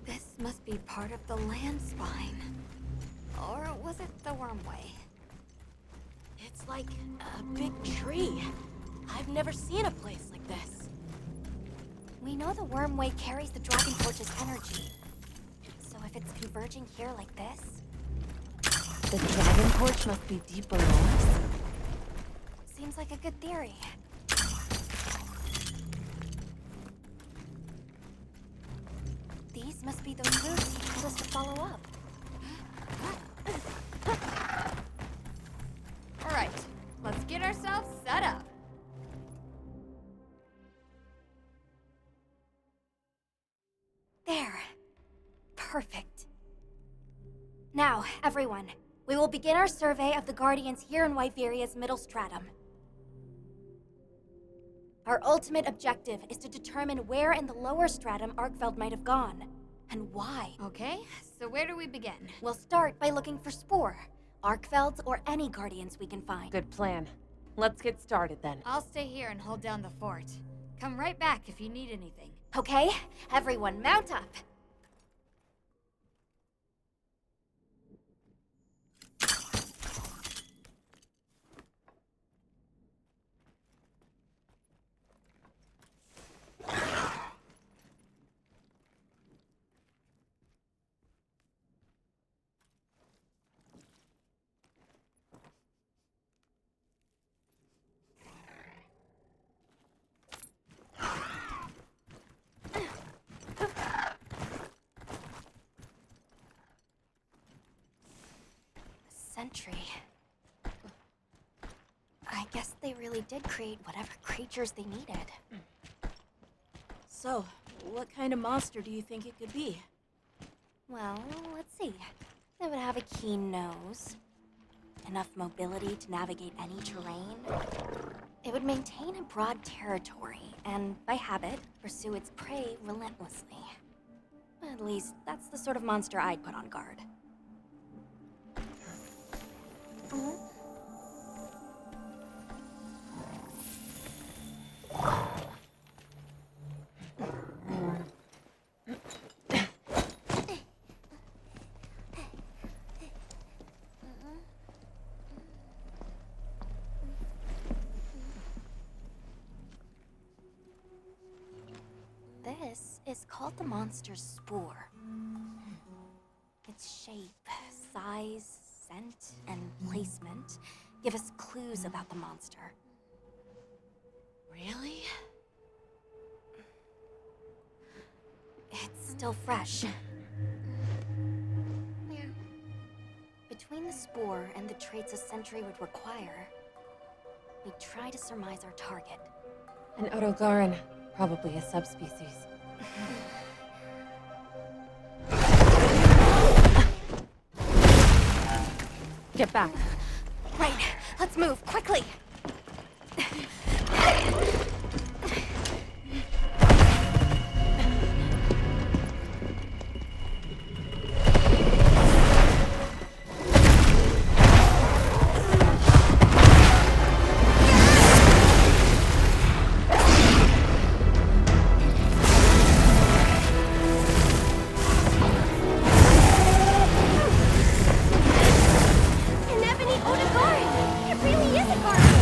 This must be part of the land spine. Or was it the wormway? It's like a big tree. I've never seen a place like this. We know the wormway carries the Dragon Torch's energy. So if it's converging here like this, The Dragon Torch must be deep below us. seems like a good theory. These must be those roots he told us to follow up. Alright, let's get ourselves set up. There. Perfect. Now, everyone, we will begin our survey of the Guardians here in Wyveria's middle stratum. Our ultimate objective is to determine where in the lower stratum Arkfeld might have gone, and why. Okay, so where do we begin? We'll start by looking for Spore, Arkfeld, or any Guardians we can find. Good plan. Let's get started then. I'll stay here and hold down the fort. Come right back if you need anything. Okay, everyone mount up. Sentry. I guess they really did create whatever creatures they needed. So, what kind of monster do you think it could be? Well, let's see. They would have a keen nose, enough mobility to navigate any terrain, it would maintain a broad territory and, by habit, pursue its prey relentlessly. At least, that's the sort of monster I'd put on guard. This is called the monster's spore. Its shape, size, scent, and placement give us clues about the monster. Really? It's still fresh. Between the spore and the traits a sentry would require, we try to surmise our target. An Otogaran, probably a subspecies. Get back. Right, let's move, quickly! An ebony Otogaran! It really is a garden!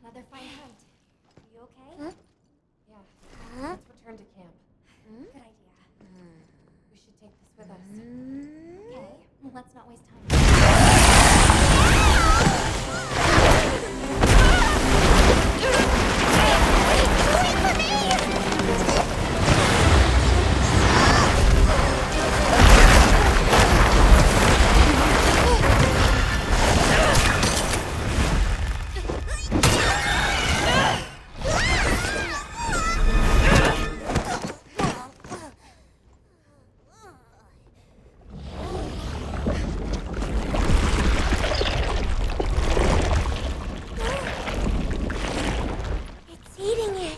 Another fine hunt. Are you okay? Huh? Yeah. Let's return to camp. Good idea. We should take this with us. Okay, well, let's not waste time. It's eating it.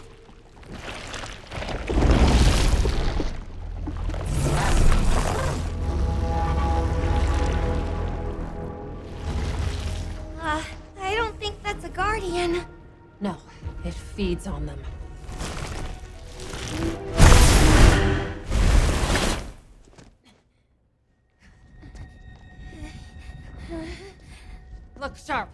I don't think that's a guardian. No, it feeds on them. Look sharp.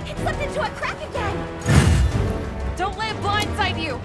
It slipped into a crack again. Don't let it blindside you!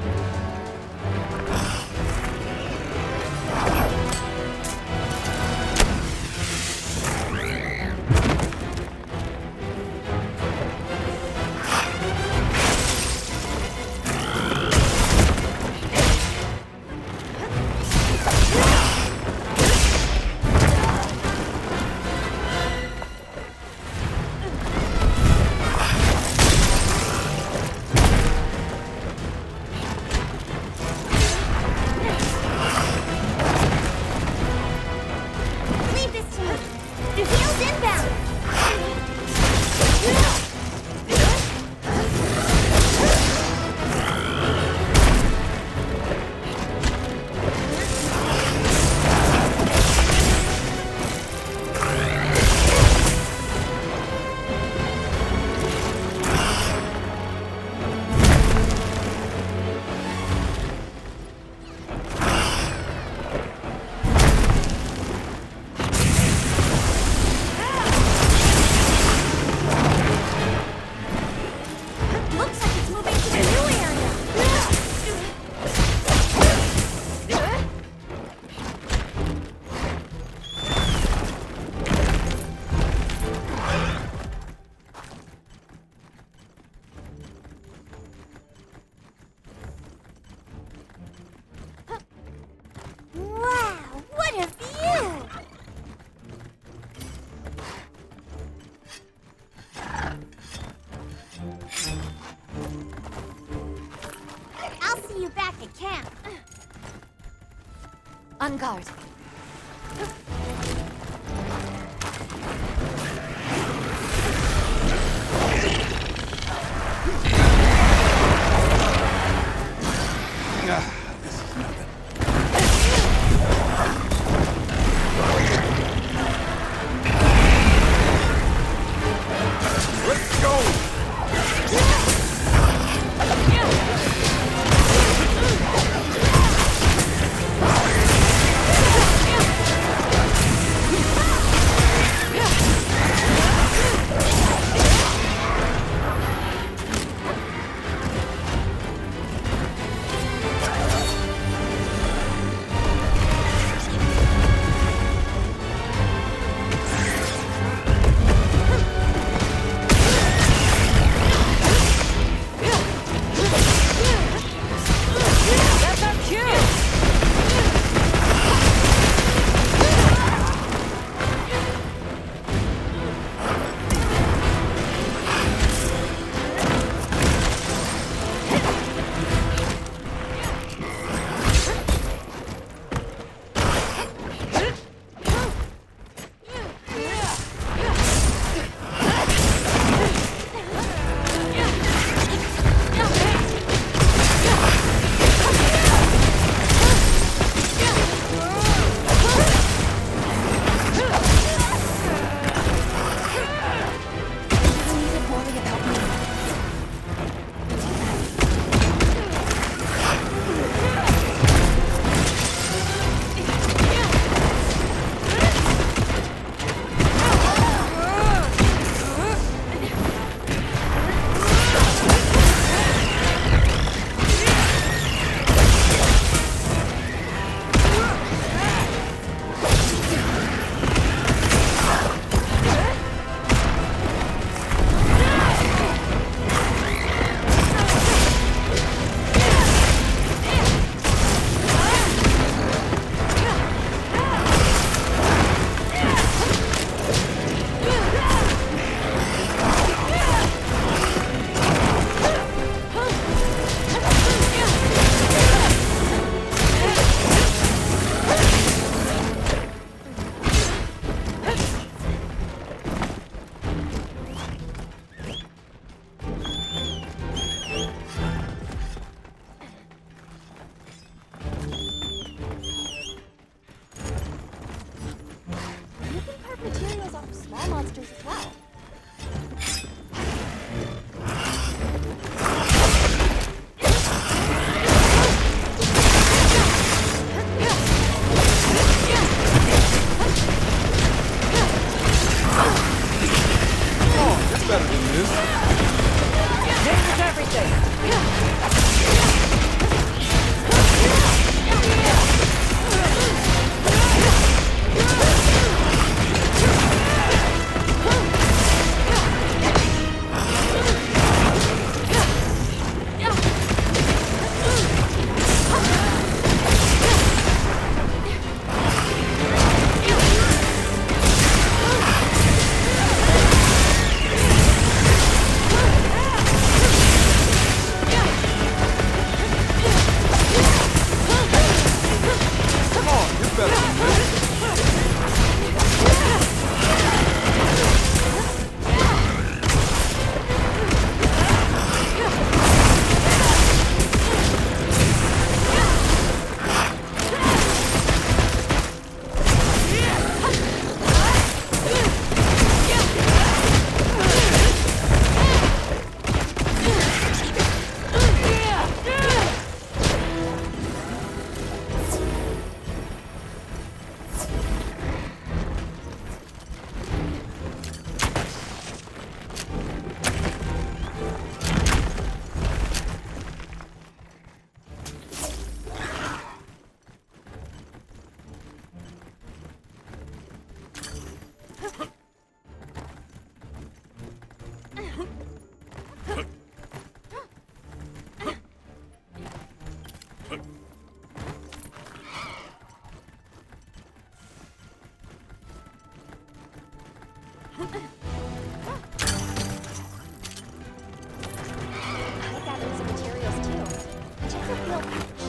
Leave this to me. Heels inbound. Looks like it's moving to the new area. Wow, what a view! I'll see you back at camp. On guard. Let's go! I gathered some materials too. Just a field patch.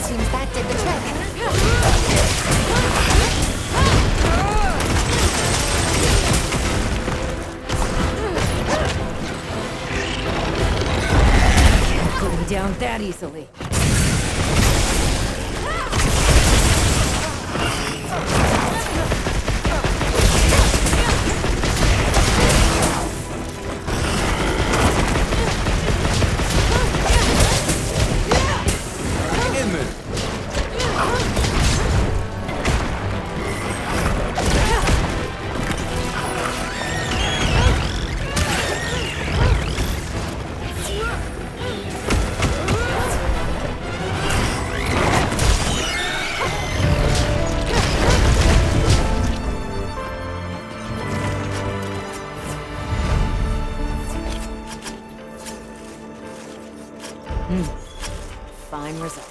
Seems that did the trick. Going down that easily. Hang in there. Fine result.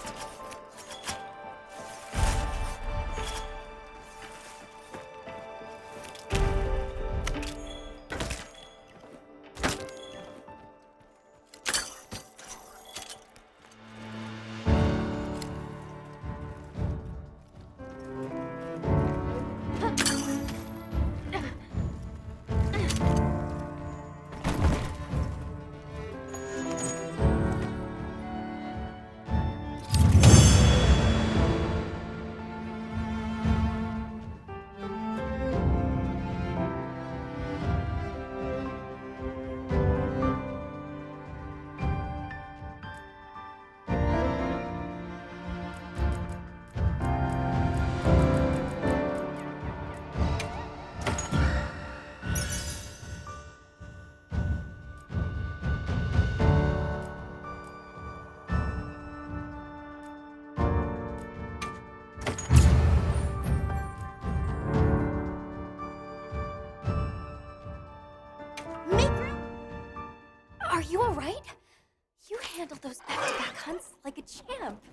Are you alright? You handled those back-to-back hunts like a champ.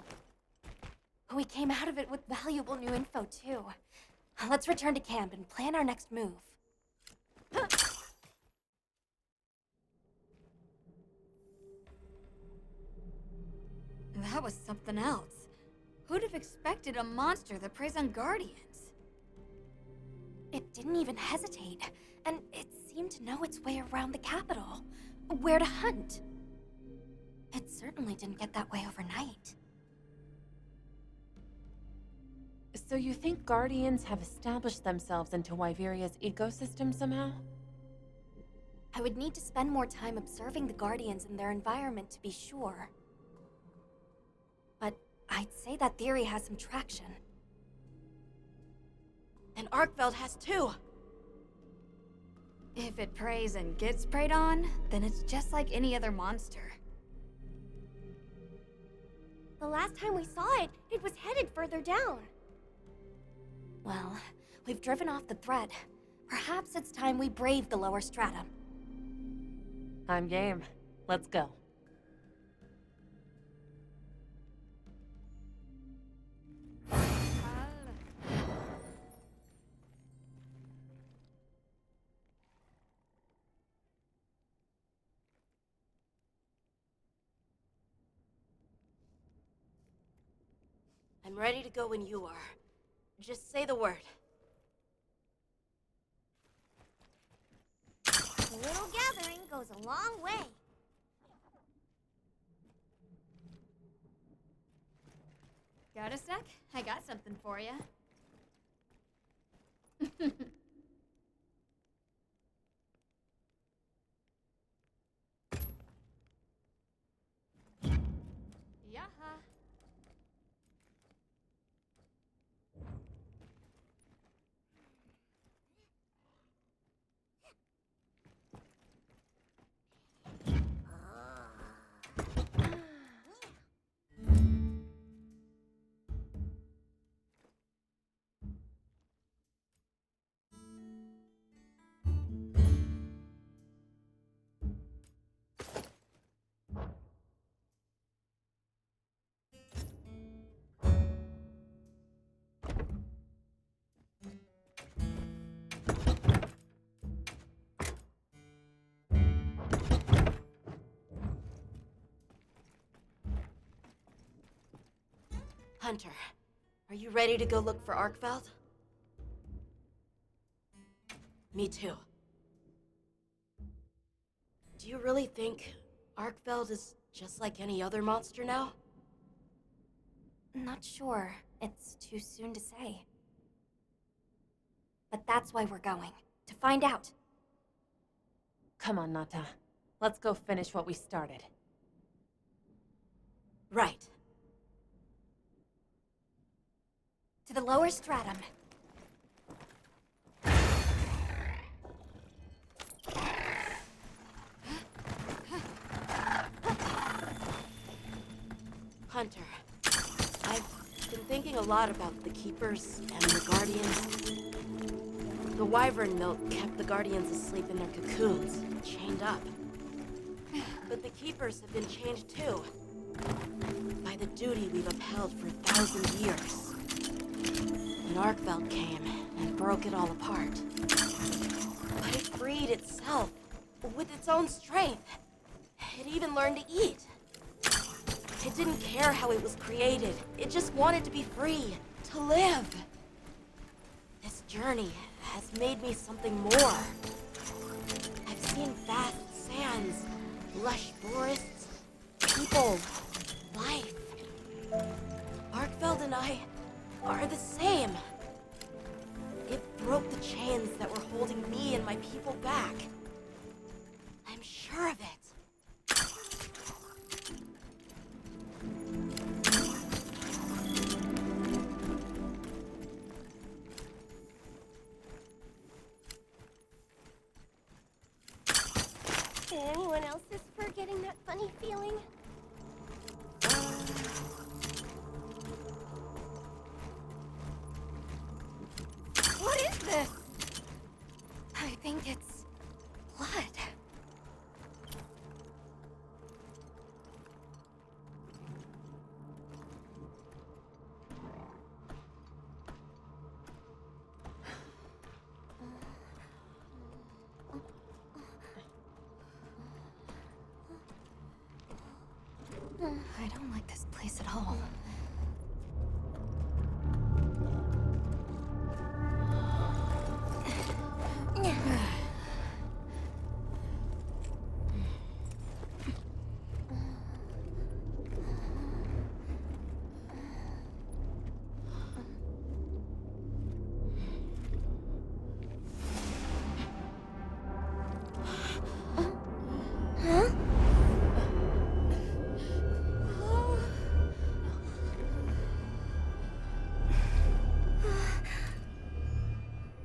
We came out of it with valuable new info, too. Let's return to camp and plan our next move. That was something else. Who'd have expected a monster that preys on guardians? It didn't even hesitate, and it seemed to know its way around the capital. Where to hunt. It certainly didn't get that way overnight. So you think Guardians have established themselves into Wyveria's ecosystem somehow? I would need to spend more time observing the Guardians and their environment to be sure. But I'd say that theory has some traction. And Arkveld has too. If it preys and gets preyed on, then it's just like any other monster. The last time we saw it, it was headed further down. Well, we've driven off the threat. Perhaps it's time we brave the lower strata. I'm game. Let's go. I'm ready to go when you are. Just say the word. A little gathering goes a long way. Got a sec? I got something for you. Yaha. Hunter, are you ready to go look for Arkveld? Me too. Do you really think Arkveld is just like any other monster now? Not sure. It's too soon to say. But that's why we're going. To find out. Come on, Nata. Let's go finish what we started. Right. To the lower stratum. Hunter, I've been thinking a lot about the Keepers and the Guardians. The wyvern milk kept the Guardians asleep in their cocoons, chained up. But the Keepers have been chained too. By the duty we've upheld for 1,000 years. And Arkveld came and broke it all apart. But it freed itself, with its own strength. It even learned to eat. It didn't care how it was created. It just wanted to be free, to live. This journey has made me something more. I've seen vast sands, lush forests, people, life. Arkveld and I are the same. It broke the chains that were holding me and my people back. I'm sure of it. Anyone else is for getting that funny feeling? What is this? I think it's blood. I don't like this place at all.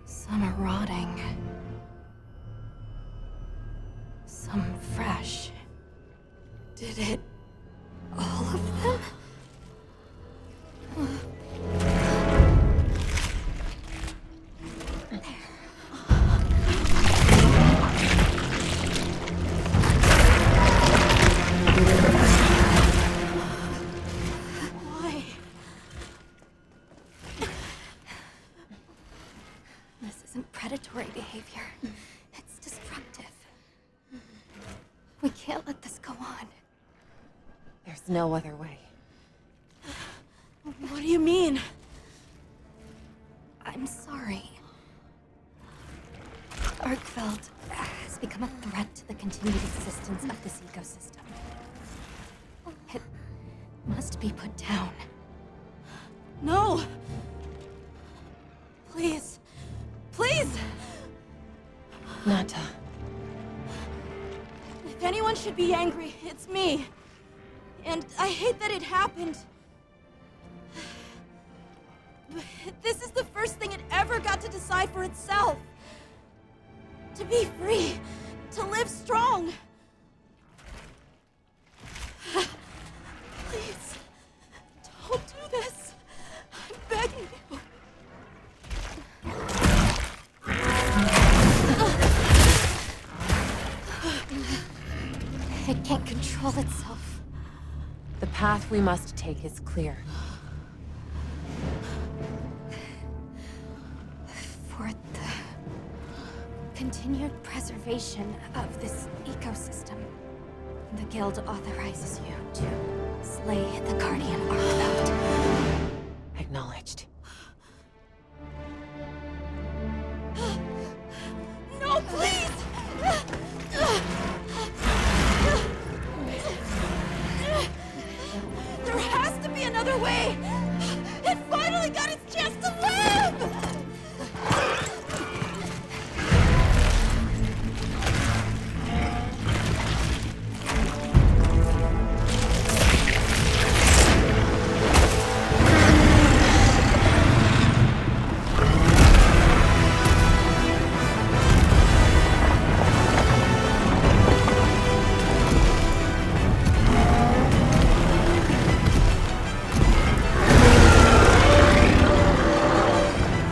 Some are rotting. Some fresh. Did it... all of them? Why? This isn't predatory behavior. It's destructive. We can't let this go on. There's no other way. What do you mean? I'm sorry. Arkfeld has become a threat to the continued existence of this ecosystem. It must be put down. No! Please. Please! Nata. If anyone should be angry, it's me. And I hate that it happened. This is the first thing it ever got to decide for itself. To be free. To live strong. Please. Don't do this. I'm begging you. It can't control itself. The path we must take is clear. For the continued preservation of this ecosystem, the Guild authorizes you to slay the Guardian Arkfeld. Acknowledged. No, please! There has to be another way! It finally got its chance to live!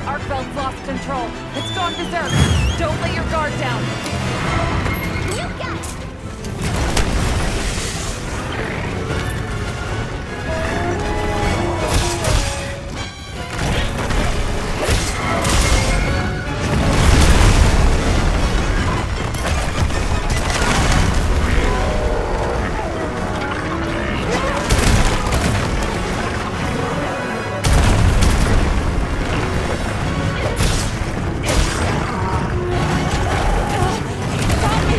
Arkfeld's lost control. It's gone berserk. Don't let your guard down. You got it! Stop me!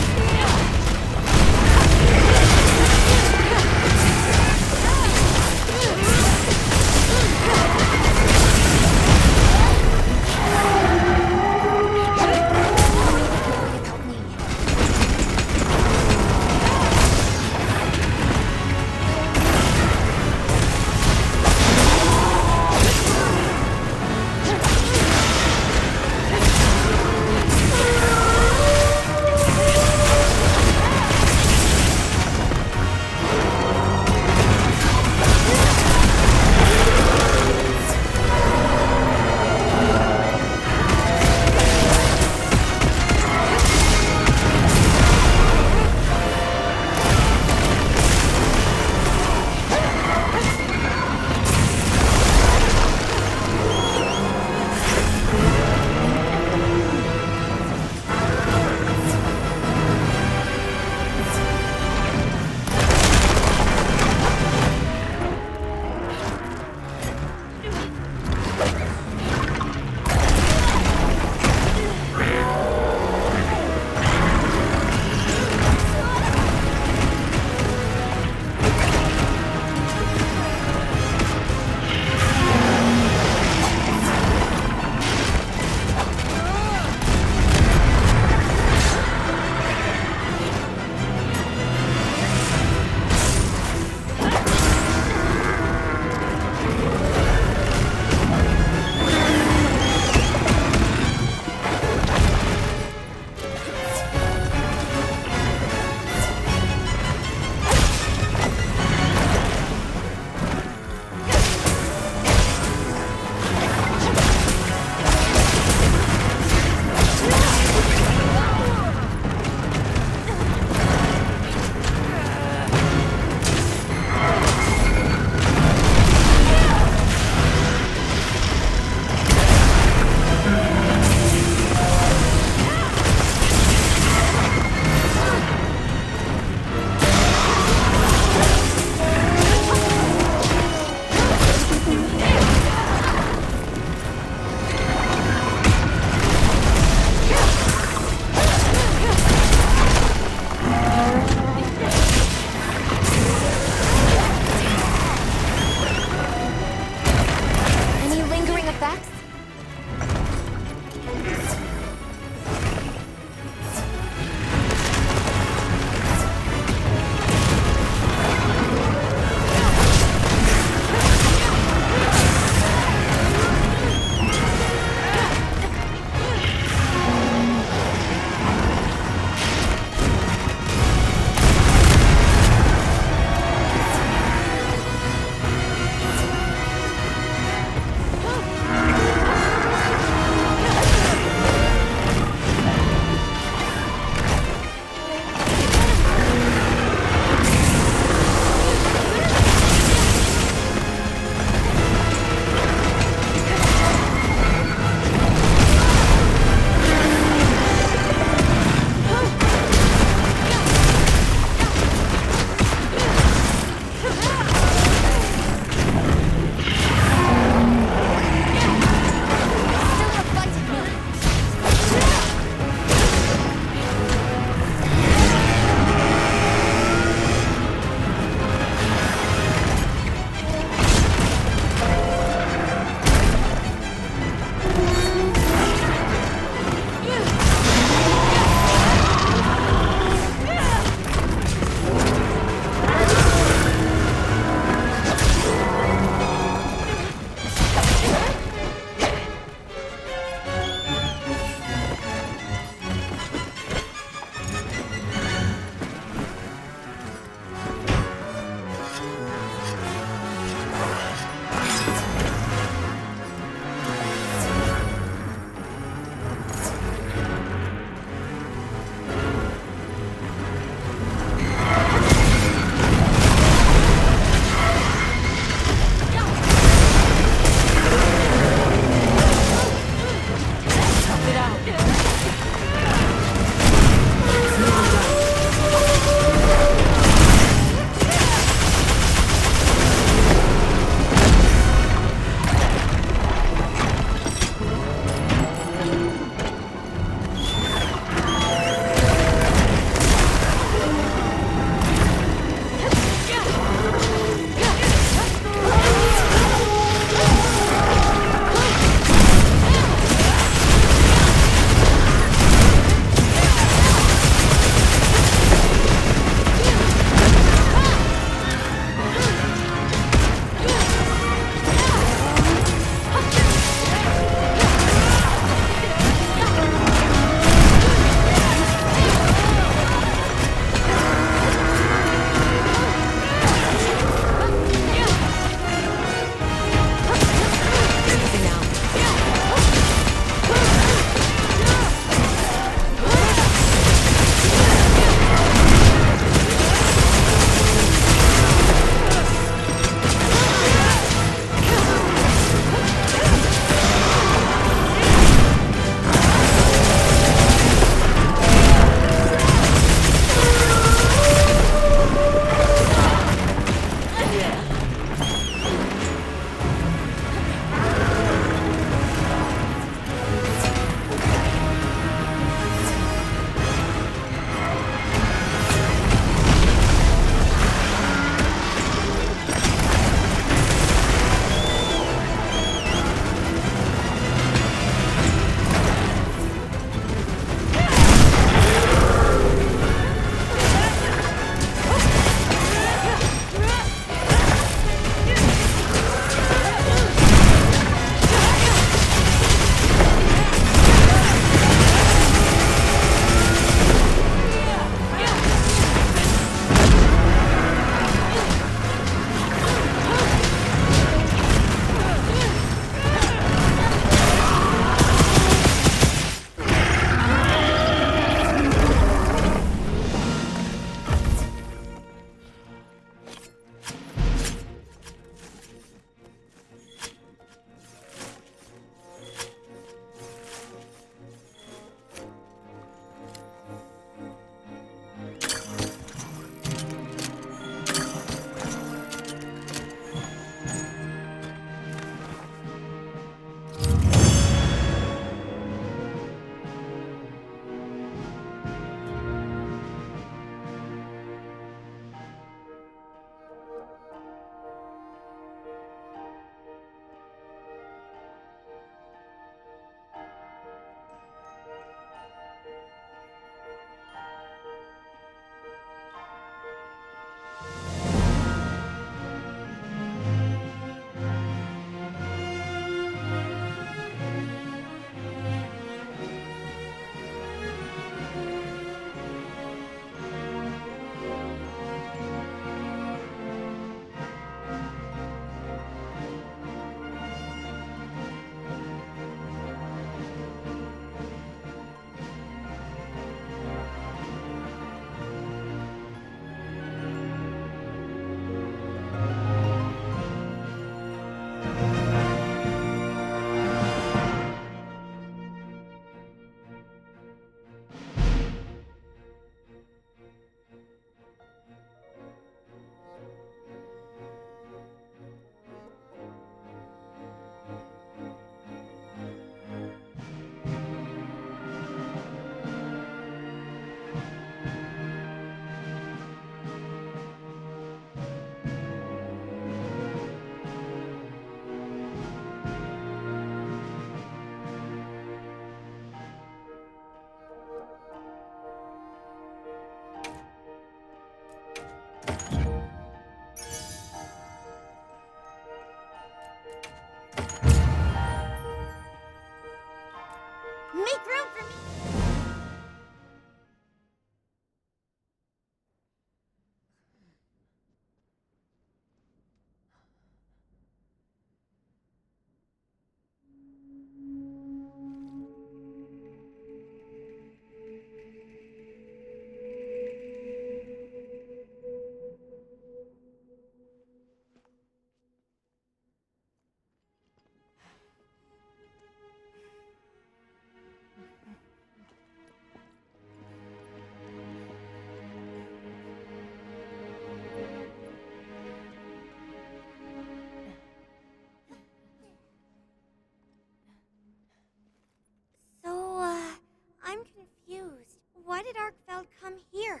did Arkfeld come here?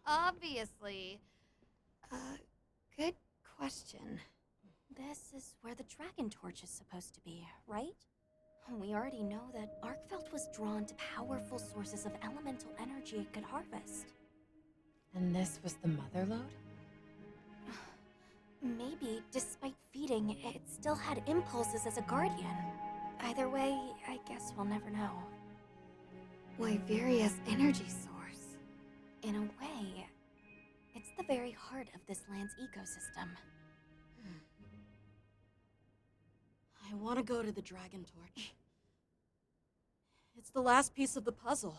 Obviously. Good question. This is where the Dragon Torch is supposed to be, right? We already know that Arkfeld was drawn to powerful sources of elemental energy it could harvest. And this was the mother lode? Maybe, despite feeding, it still had impulses as a guardian. Either way, I guess we'll never know. Wyveria's energy source. In a way, it's the very heart of this land's ecosystem. I want to go to the Dragon Torch. It's the last piece of the puzzle.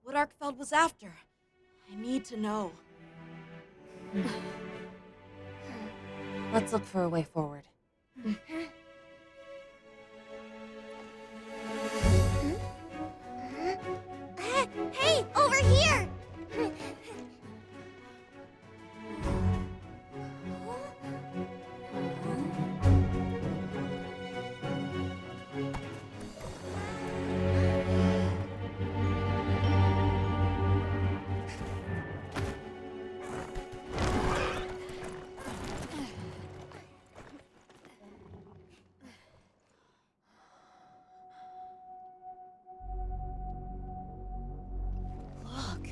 What Arkfeld was after. I need to know. Let's look for a way forward. Hey, over here! Look.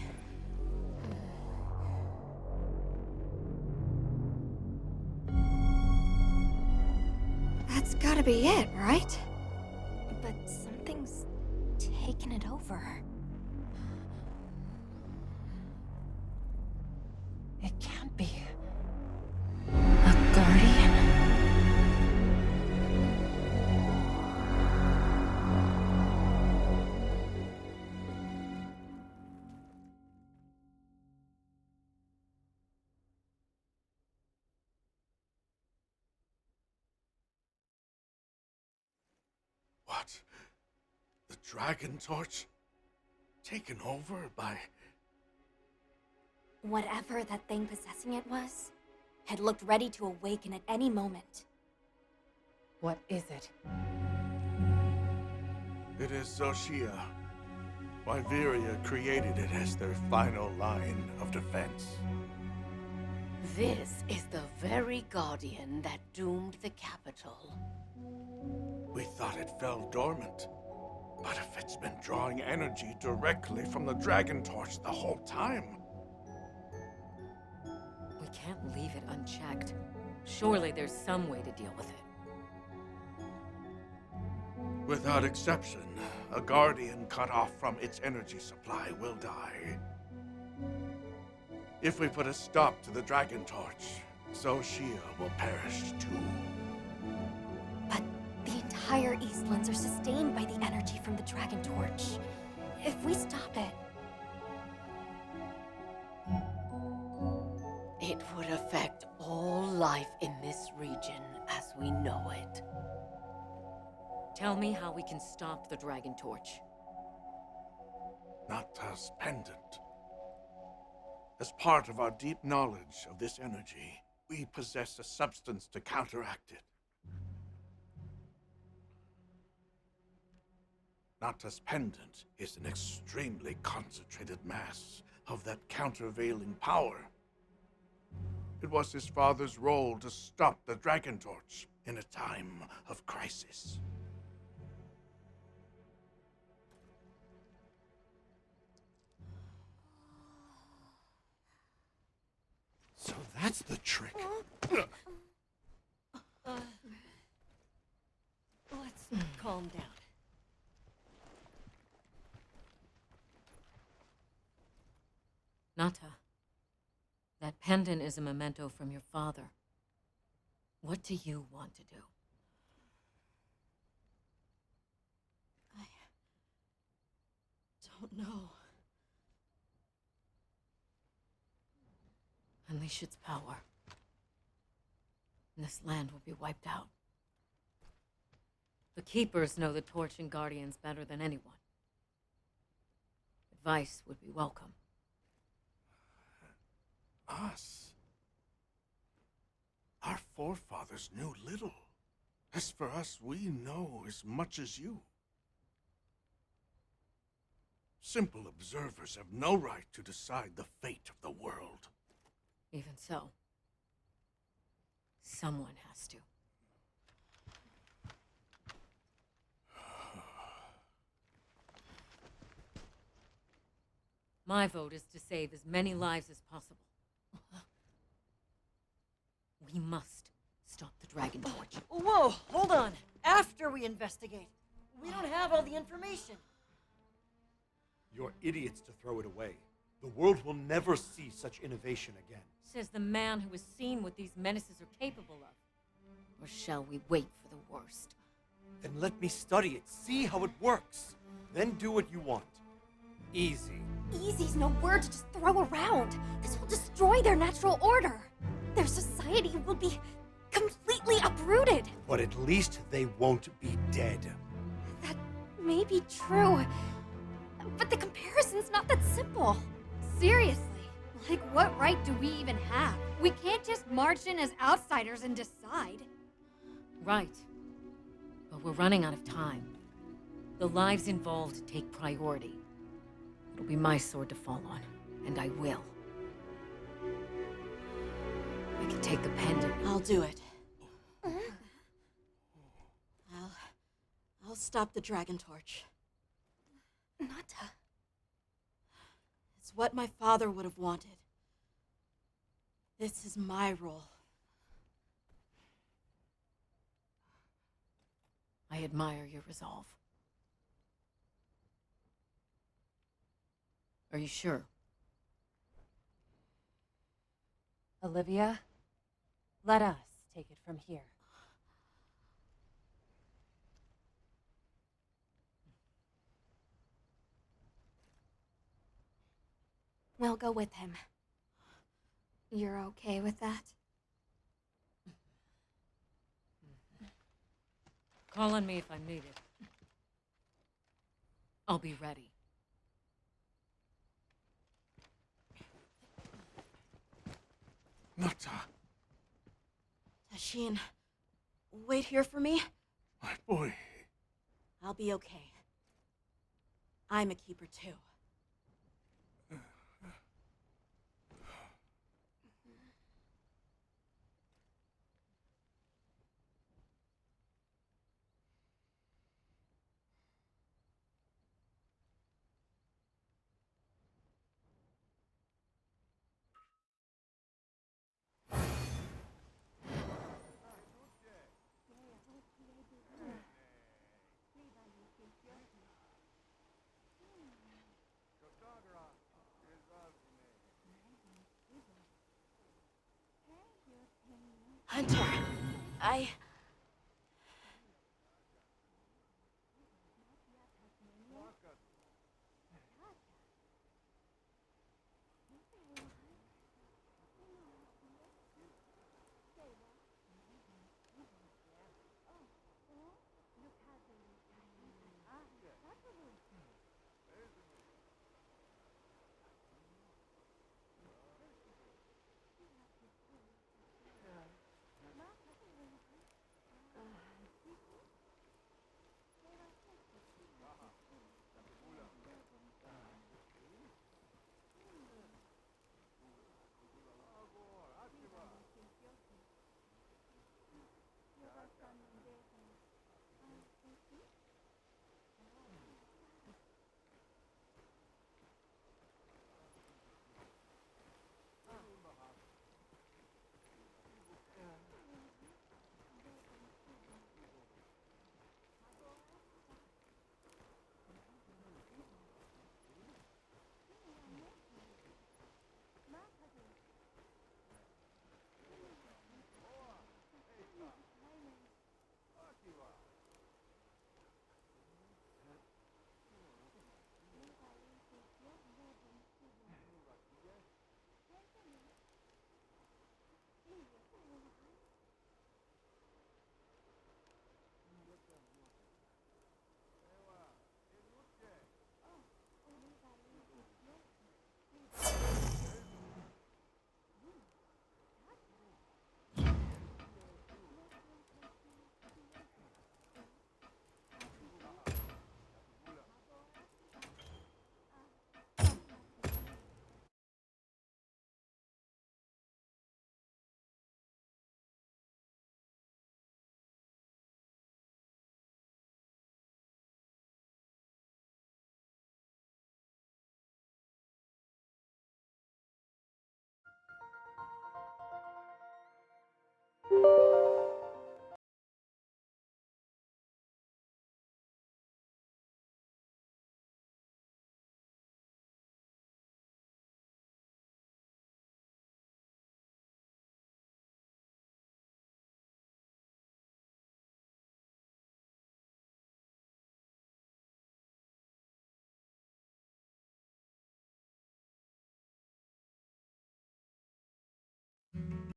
That's gotta be it, right? But something's taken it over. It can't be. A guardian? What? The Dragon Torch? Taken over by... Whatever that thing possessing it was, had looked ready to awaken at any moment. What is it? It is Xochitl. Wyveria created it as their final line of defense. This is the very guardian that doomed the capital. We thought it fell dormant. But if it's been drawing energy directly from the Dragon Torch the whole time... We can't leave it unchecked. Surely there's some way to deal with it. Without exception, a Guardian cut off from its energy supply will die. If we put a stop to the Dragon Torch, Xochitl will perish too. But the entire Eastlands are sustained by the energy from the Dragon Torch. If we stop it, It would affect all life in this region as we know it. Tell me how we can stop the Dragon Torch. Nata's pendant. As part of our deep knowledge of this energy, we possess a substance to counteract it. Nata's pendant is an extremely concentrated mass of that countervailing power. It was his father's role to stop the Dragon Torch in a time of crisis. So that's the trick. Let's calm down. Nata, that pendant is a memento from your father. What do you want to do? I don't know. Unleash its power. And this land will be wiped out. The Keepers know the Torch and Guardians better than anyone. Advice would be welcome. Us? Our forefathers knew little. As for us, we know as much as you. Simple observers have no right to decide the fate of the world. Even so, someone has to. My vote is to save as many lives as possible. We must stop the Dragon Torch. Whoa, hold on. After we investigate. We don't have all the information. You're idiots to throw it away. The world will never see such innovation again. Says the man who has seen what these menaces are capable of. Or shall we wait for the worst? Then let me study it, see how it works. Then do what you want. Easy. Easy's no word to just throw around. This will destroy their natural order. Their society will be completely uprooted. But at least they won't be dead. That may be true, but the comparison's not that simple. Seriously, like what right do we even have? We can't just march in as outsiders and decide. Right. But we're running out of time. The lives involved take priority. It'll be my sword to fall on, and I will. I can take the pendant. I'll do it. I'll stop the Dragon Torch. Nata. It's what my father would have wanted. This is my role. I admire your resolve. Are you sure? Olivia, let us take it from here. We'll go with him. You're okay with that? Call on me if I'm needed. I'll be ready. Nata, Tashin, wait here for me. my boy. I'll be okay. I'm a keeper too. Hunter,